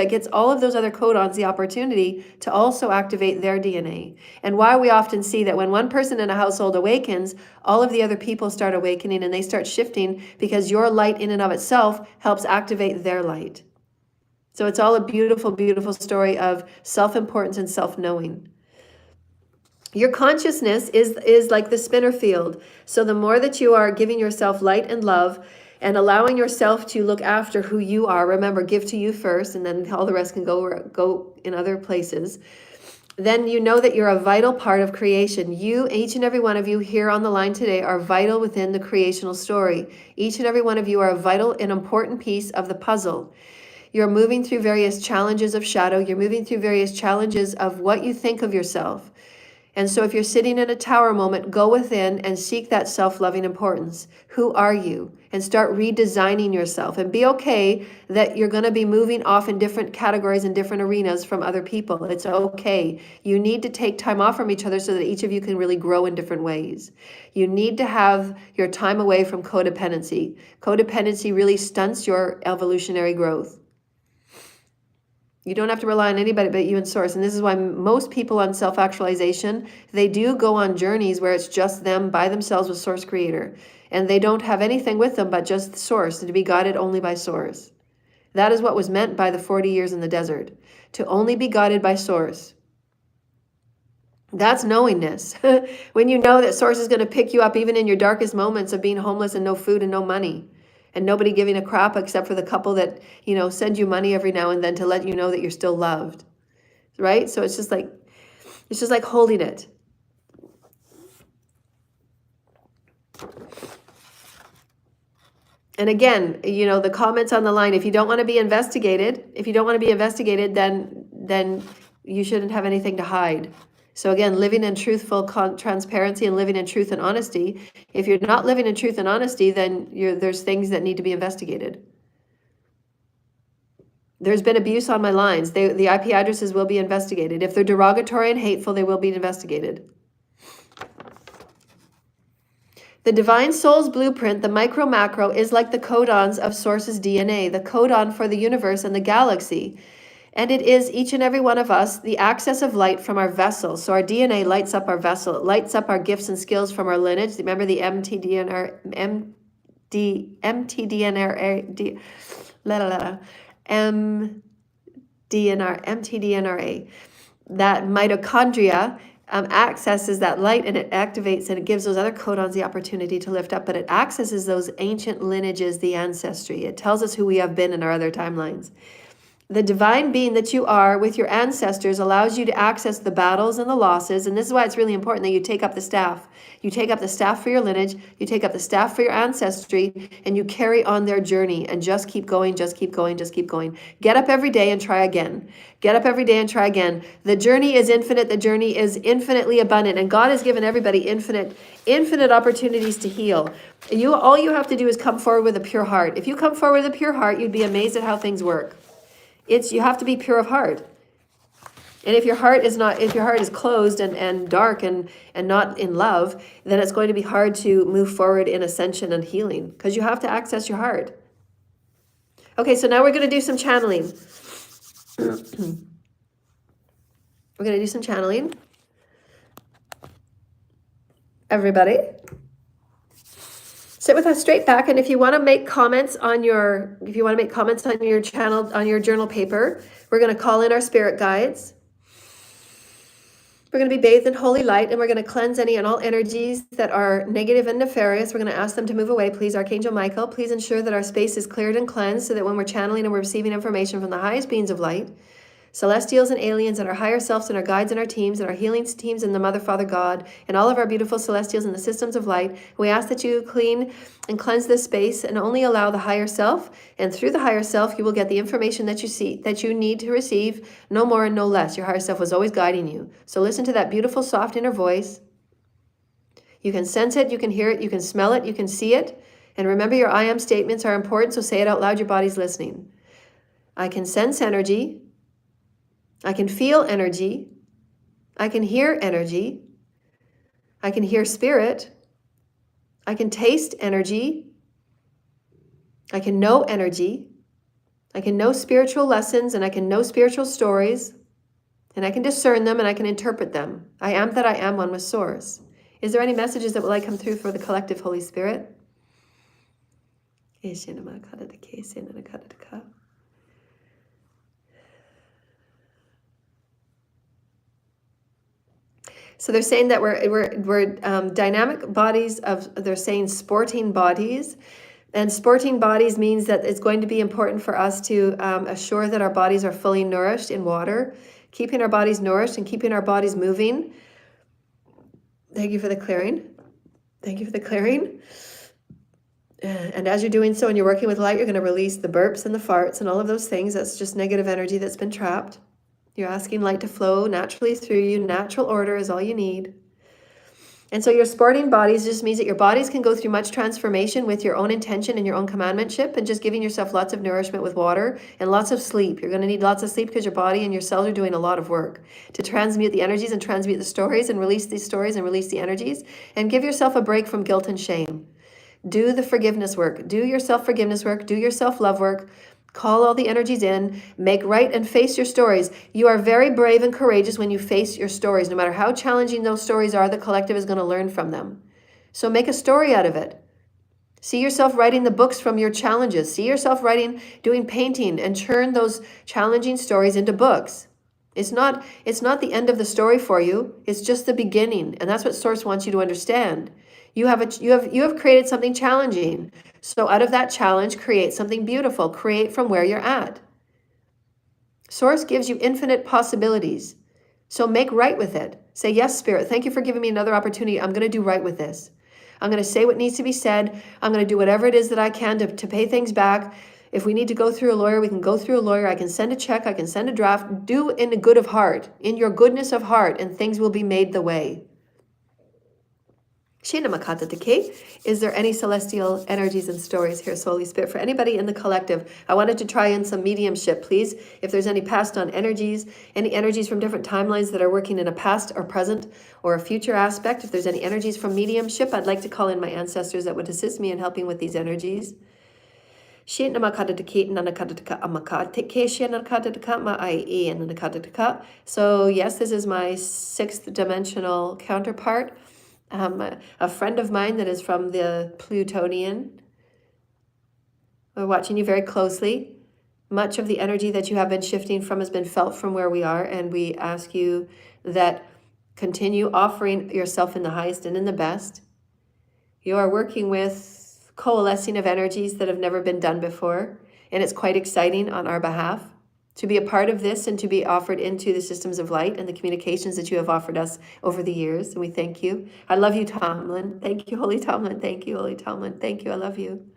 gets all of those other codons the opportunity to also activate their DNA. And why we often see that when one person in a household awakens, all of the other people start awakening and they start shifting because your light in and of itself helps activate their light. So it's all a beautiful, beautiful story of self-importance and self-knowing. Your consciousness is like the spinner field. So the more that you are giving yourself light and love and allowing yourself to look after who you are, remember, give to you first, and then all the rest can go in other places. Then you know that you're a vital part of creation. You, each and every one of you here on the line today, are vital within the creational story. Each and every one of you are a vital and important piece of the puzzle. You're moving through various challenges of shadow. You're moving through various challenges of what you think of yourself. And so if you're sitting in a tower moment, go within and seek that self-loving importance. Who are you? And start redesigning yourself. And be okay that you're going to be moving off in different categories and different arenas from other people. It's okay. You need to take time off from each other so that each of you can really grow in different ways. You need to have your time away from codependency. Codependency really stunts your evolutionary growth. You don't have to rely on anybody but you and Source. And this is why most people on self-actualization, they do go on journeys where it's just them by themselves with Source Creator. And they don't have anything with them but just Source, to be guided only by Source. That is what was meant by the 40 years in the desert, to only be guided by Source. That's knowingness. When you know that Source is going to pick you up even in your darkest moments of being homeless and no food and no money. And nobody giving a crap except for the couple that, send you money every now and then to let you know that you're still loved. Right? So it's just like holding it. And again, the comments on the line, if you don't want to be investigated, then you shouldn't have anything to hide. So again, living in truthful transparency and living in truth and honesty. If you're not living in truth and honesty, then there's things that need to be investigated. There's been abuse on my lines. The IP addresses will be investigated. If they're derogatory and hateful, they will be investigated. The Divine Soul's blueprint, the micro-macro, is like the codons of Source's DNA, the codon for the universe and the galaxy. And it is, each and every one of us, the access of light from our vessel. So our DNA lights up our vessel. It lights up our gifts and skills from our lineage. Remember the mtDNA, mtDNRA. That mitochondria accesses that light, and it activates and it gives those other codons the opportunity to lift up, but it accesses those ancient lineages, the ancestry. It tells us who we have been in our other timelines. The divine being that you are with your ancestors allows you to access the battles and the losses. And this is why it's really important that you take up the staff. You take up the staff for your lineage. You take up the staff for your ancestry, and you carry on their journey and just keep going, just keep going, just keep going. Get up every day and try again. Get up every day and try again. The journey is infinite. The journey is infinitely abundant. And God has given everybody infinite opportunities to heal. All you have to do is come forward with a pure heart. If you come forward with a pure heart, you'd be amazed at how things work. You have to be pure of heart. And if your heart is closed and dark and not in love, then it's going to be hard to move forward in ascension and healing, because you have to access your heart. Okay, so now we're going to do some channeling. We're going to do some channeling. Everybody, sit with us straight back, and if you want to make comments on your channel, on your journal paper, we're going to call in our spirit guides. We're going to be bathed in holy light, and we're going to cleanse any and all energies that are negative and nefarious. We're going to ask them to move away. Please, Archangel Michael, please ensure that our space is cleared and cleansed so that when we're channeling and we're receiving information from the highest beings of light, celestials and aliens and our higher selves and our guides and our teams and our healing teams and the Mother, Father, God, and all of our beautiful celestials and the systems of light. We ask that you clean and cleanse this space and only allow the higher self, and through the higher self, you will get the information that you see, that you need to receive, no more and no less. Your higher self was always guiding you. So listen to that beautiful, soft inner voice. You can sense it, you can hear it, you can smell it, you can see it. And remember, your I am statements are important, so say it out loud, your body's listening. I can sense energy. I can feel energy. I can hear energy. I can hear spirit. I can taste energy. I can know energy. I can know spiritual lessons, and I can know spiritual stories, and I can discern them and I can interpret them. I am that I am, one with Source. Is there any messages that would like come through for the collective Holy Spirit? So they're saying that we're dynamic bodies of, they're saying sporting bodies. And sporting bodies means that it's going to be important for us to assure that our bodies are fully nourished in water, keeping our bodies nourished and keeping our bodies moving. Thank you for the clearing. Thank you for the clearing. And as you're doing so and you're working with light, you're going to release the burps and the farts and all of those things. That's just negative energy that's been trapped. You're asking light to flow naturally through you. Natural order is all you need. And so your sporting bodies just means that your bodies can go through much transformation with your own intention and your own commandmentship, and just giving yourself lots of nourishment with water and lots of sleep. You're going to need lots of sleep because your body and your cells are doing a lot of work to transmute the energies and transmute the stories and release these stories and release the energies, and give yourself a break from guilt and shame. Do the forgiveness work. Do your self-forgiveness work. Do your self-love work. Call all the energies in, make right and face your stories. You are very brave and courageous when you face your stories. No matter how challenging those stories are, the collective is going to learn from them. So make a story out of it. See yourself writing the books from your challenges. See yourself doing painting, and churn those challenging stories into books. It's not the end of the story for you. It's just the beginning. And that's what Source wants you to understand. You have created something challenging. So out of that challenge, create something beautiful. Create from where you're at. Source gives you infinite possibilities. So make right with it. Say, yes, Spirit, thank you for giving me another opportunity. I'm going to do right with this. I'm going to say what needs to be said. I'm going to do whatever it is that I can to pay things back. If we need to go through a lawyer, we can go through a lawyer. I can send a check. I can send a draft. Do in the good of heart, in your goodness of heart, and things will be made the way. Is there any celestial energies and stories here, Holy Spirit, for anybody in the collective? I wanted to try in some mediumship, please. If there's any passed on energies, any energies from different timelines that are working in a past or present or a future aspect, if there's any energies from mediumship, I'd like to call in my ancestors that would assist me in helping with these energies. So yes, this is my sixth dimensional counterpart. A friend of mine that is from the Plutonian. We're watching you very closely. Much of the energy that you have been shifting from has been felt from where we are, and we ask you that continue offering yourself in the highest and in the best. You are working with coalescing of energies that have never been done before, and it's quite exciting on our behalf to be a part of this and to be offered into the systems of light and the communications that you have offered us over the years. And we thank you. I love you, Tomlin. Thank you, Holy Tomlin. Thank you, Holy Tomlin. Thank you. I love you.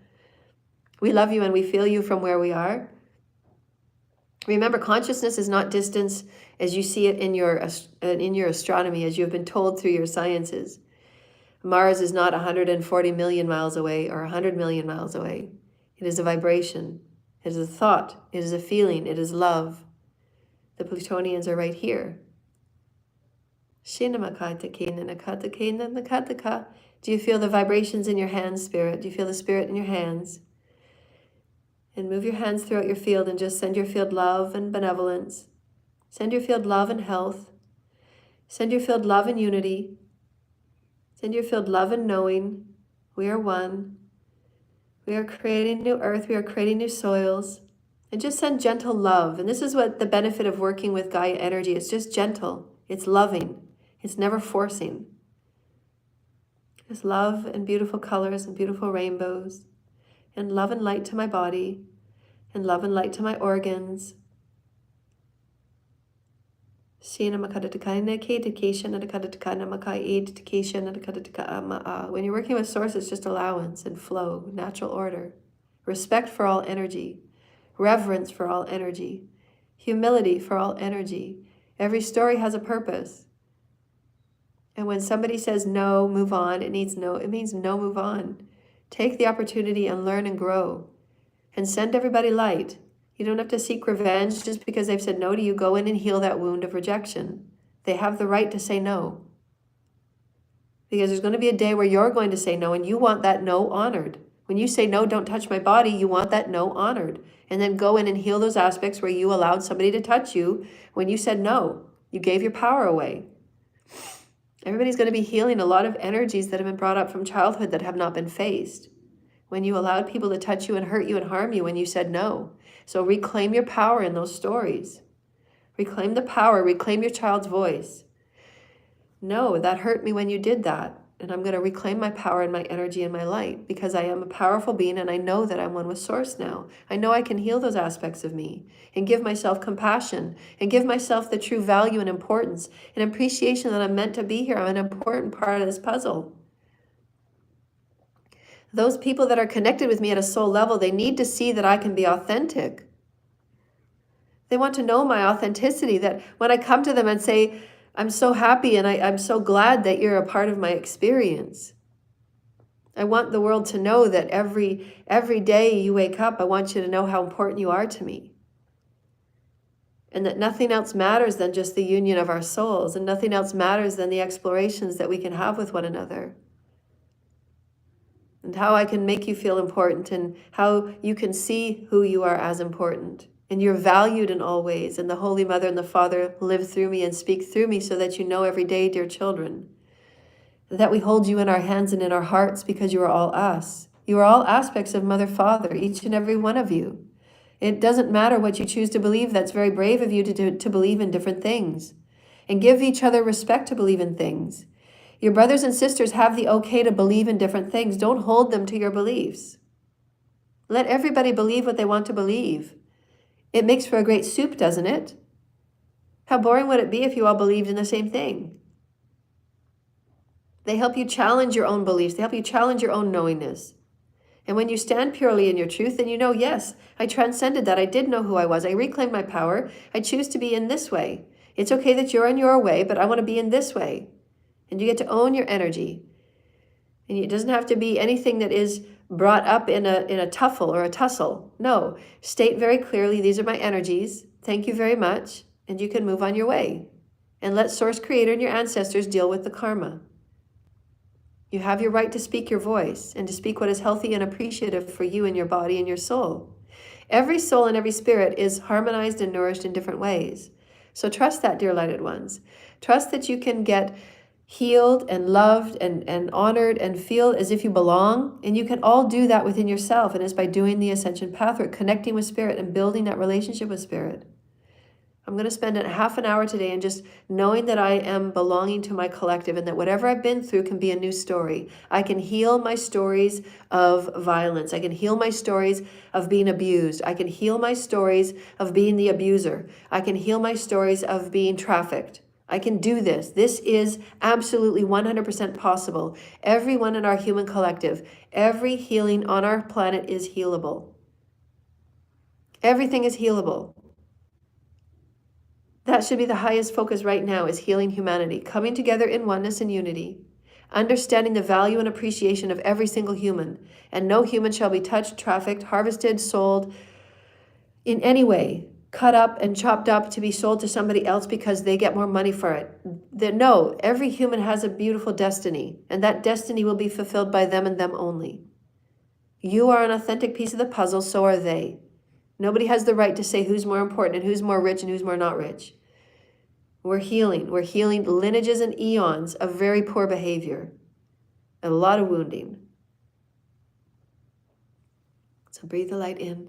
We love you and we feel you from where we are. Remember, consciousness is not distance as you see it in your astronomy, as you have been told through your sciences. Mars is not 140 million miles away or 100 million miles away. It is a vibration. It is a thought. It is a feeling. It is love. The Plutonians are right here. Do you feel the vibrations in your hands, Spirit? Do you feel the Spirit in your hands? And move your hands throughout your field and just send your field love and benevolence. Send your field love and health. Send your field love and unity. Send your field love and knowing. We are one. We are creating new earth. We are creating new soils. And just send gentle love. And this is what the benefit of working with Gaia energy. It's just gentle. It's loving. It's never forcing. It's love and beautiful colors and beautiful rainbows. And love and light to my body. And love and light to my organs. When you're working with source, it's just allowance and flow, natural order, respect for all energy, reverence for all energy, humility for all energy. Every story has a purpose. And when somebody says no, move on, it means no, move on. Take the opportunity and learn and grow. And send everybody light. You don't have to seek revenge just because they've said no to you. Go in and heal that wound of rejection. They have the right to say no. Because there's going to be a day where you're going to say no, and you want that no honored. When you say no, don't touch my body, you want that no honored. And then go in and heal those aspects where you allowed somebody to touch you when you said no. You gave your power away. Everybody's going to be healing a lot of energies that have been brought up from childhood that have not been faced. When you allowed people to touch you and hurt you and harm you when you said no. So reclaim your power in those stories. Reclaim the power, reclaim your child's voice. No, that hurt me when you did that. And I'm going to reclaim my power and my energy and my light because I am a powerful being and I know that I'm one with Source now. I know I can heal those aspects of me and give myself compassion and give myself the true value and importance and appreciation that I'm meant to be here. I'm an important part of this puzzle. Those people that are connected with me at a soul level, they need to see that I can be authentic. They want to know my authenticity, that when I come to them and say, I'm so happy and I'm so glad that you're a part of my experience. I want the world to know that every day you wake up, I want you to know how important you are to me. And that nothing else matters than just the union of our souls, and nothing else matters than the explorations that we can have with one another. And how I can make you feel important and how you can see who you are as important. And you're valued in all ways. And the Holy Mother and the Father live through me and speak through me so that you know every day, dear children, that we hold you in our hands and in our hearts because you are all us. You are all aspects of Mother, Father, each and every one of you. It doesn't matter what you choose to believe. That's very brave of you to believe in different things. And give each other respect to believe in things. Your brothers and sisters have the okay to believe in different things. Don't hold them to your beliefs. Let everybody believe what they want to believe. It makes for a great soup, doesn't it? How boring would it be if you all believed in the same thing? They help you challenge your own beliefs. They help you challenge your own knowingness. And when you stand purely in your truth, then you know, yes, I transcended that. I did know who I was. I reclaimed my power. I choose to be in this way. It's okay that you're in your way, but I want to be in this way. And you get to own your energy. And it doesn't have to be anything that is brought up in a tuffle or a tussle. No, state very clearly, these are my energies. Thank you very much. And you can move on your way. And let Source Creator and your ancestors deal with the karma. You have your right to speak your voice and to speak what is healthy and appreciative for you and your body and your soul. Every soul and every spirit is harmonized and nourished in different ways. So trust that, dear lighted ones. Trust that you can get healed and loved and honored and feel as if you belong. And you can all do that within yourself. And it's by doing the Ascension pathwork, connecting with Spirit and building that relationship with Spirit. I'm going to spend a half an hour today and just knowing that I am belonging to my collective and that whatever I've been through can be a new story. I can heal my stories of violence. I can heal my stories of being abused. I can heal my stories of being the abuser. I can heal my stories of being trafficked. I can do this. This is absolutely 100% possible. Everyone in our human collective, every healing on our planet is healable. Everything is healable. That should be the highest focus right now, is healing humanity, coming together in oneness and unity, understanding the value and appreciation of every single human, and no human shall be touched, trafficked, harvested, sold in any way, cut up and chopped up to be sold to somebody else because they get more money for it. No, every human has a beautiful destiny, and that destiny will be fulfilled by them and them only. You are an authentic piece of the puzzle, so are they. Nobody has the right to say who's more important and who's more rich and who's more not rich. We're healing. We're healing lineages and eons of very poor behavior. A lot of wounding. So breathe the light in.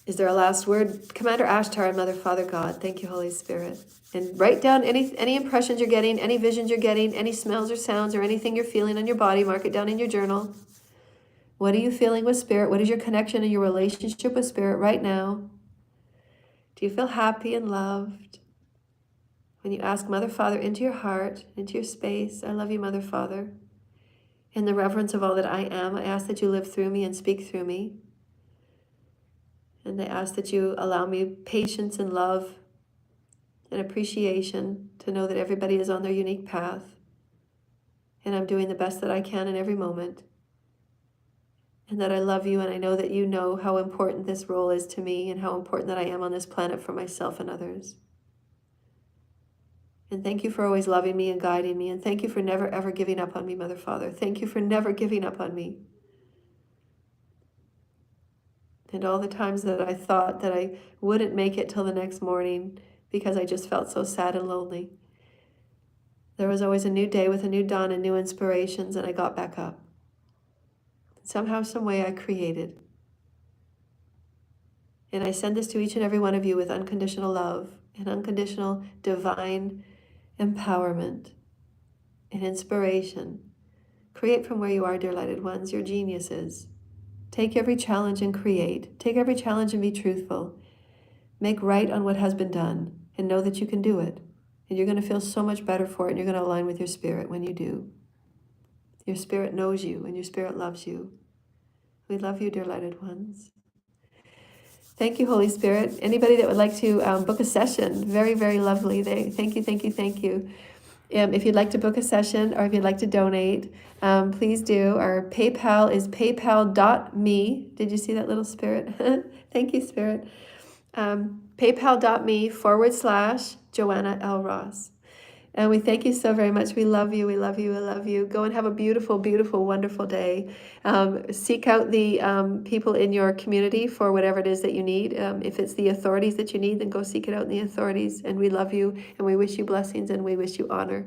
Is there a last word? Commander Ashtar and Mother, Father, God. Thank you, Holy Spirit. And write down any impressions you're getting, any visions you're getting, any smells or sounds or anything you're feeling on your body. Mark it down in your journal. What are you feeling with Spirit? What is your connection and your relationship with Spirit right now? Do you feel happy and loved? When you ask Mother, Father into your heart, into your space, I love you, Mother, Father. In the reverence of all that I am, I ask that you live through me and speak through me. And I ask that you allow me patience and love and appreciation to know that everybody is on their unique path. And I'm doing the best that I can in every moment. And that I love you, and I know that you know how important this role is to me and how important that I am on this planet for myself and others. And thank you for always loving me and guiding me. And thank you for never, ever giving up on me, Mother, Father. Thank you for never giving up on me. And all the times that I thought that I wouldn't make it till the next morning because I just felt so sad and lonely, there was always a new day with a new dawn and new inspirations, and I got back up. Somehow, some way I created. And I send this to each and every one of you with unconditional love and unconditional divine empowerment and inspiration. Create from where you are, dear lighted ones, your geniuses. Take every challenge and create. Take every challenge and be truthful. Make right on what has been done and know that you can do it. And you're going to feel so much better for it, and you're going to align with your spirit when you do. Your spirit knows you and your spirit loves you. We love you, dear lighted ones. Thank you, Holy Spirit. Anybody that would like to book a session, very, very lovely. Thank you, thank you, thank you. If you'd like to book a session or if you'd like to donate, please do. Our PayPal is paypal.me. Did you see that little spirit? Thank you, Spirit. PayPal.me/Joanna L. Ross. And we thank you so very much. We love you. We love you. We love you. Go and have a beautiful, beautiful, wonderful day. Seek out the people in your community for whatever it is that you need. If it's the authorities that you need, then go seek it out in the authorities. And we love you, and we wish you blessings, and we wish you honor.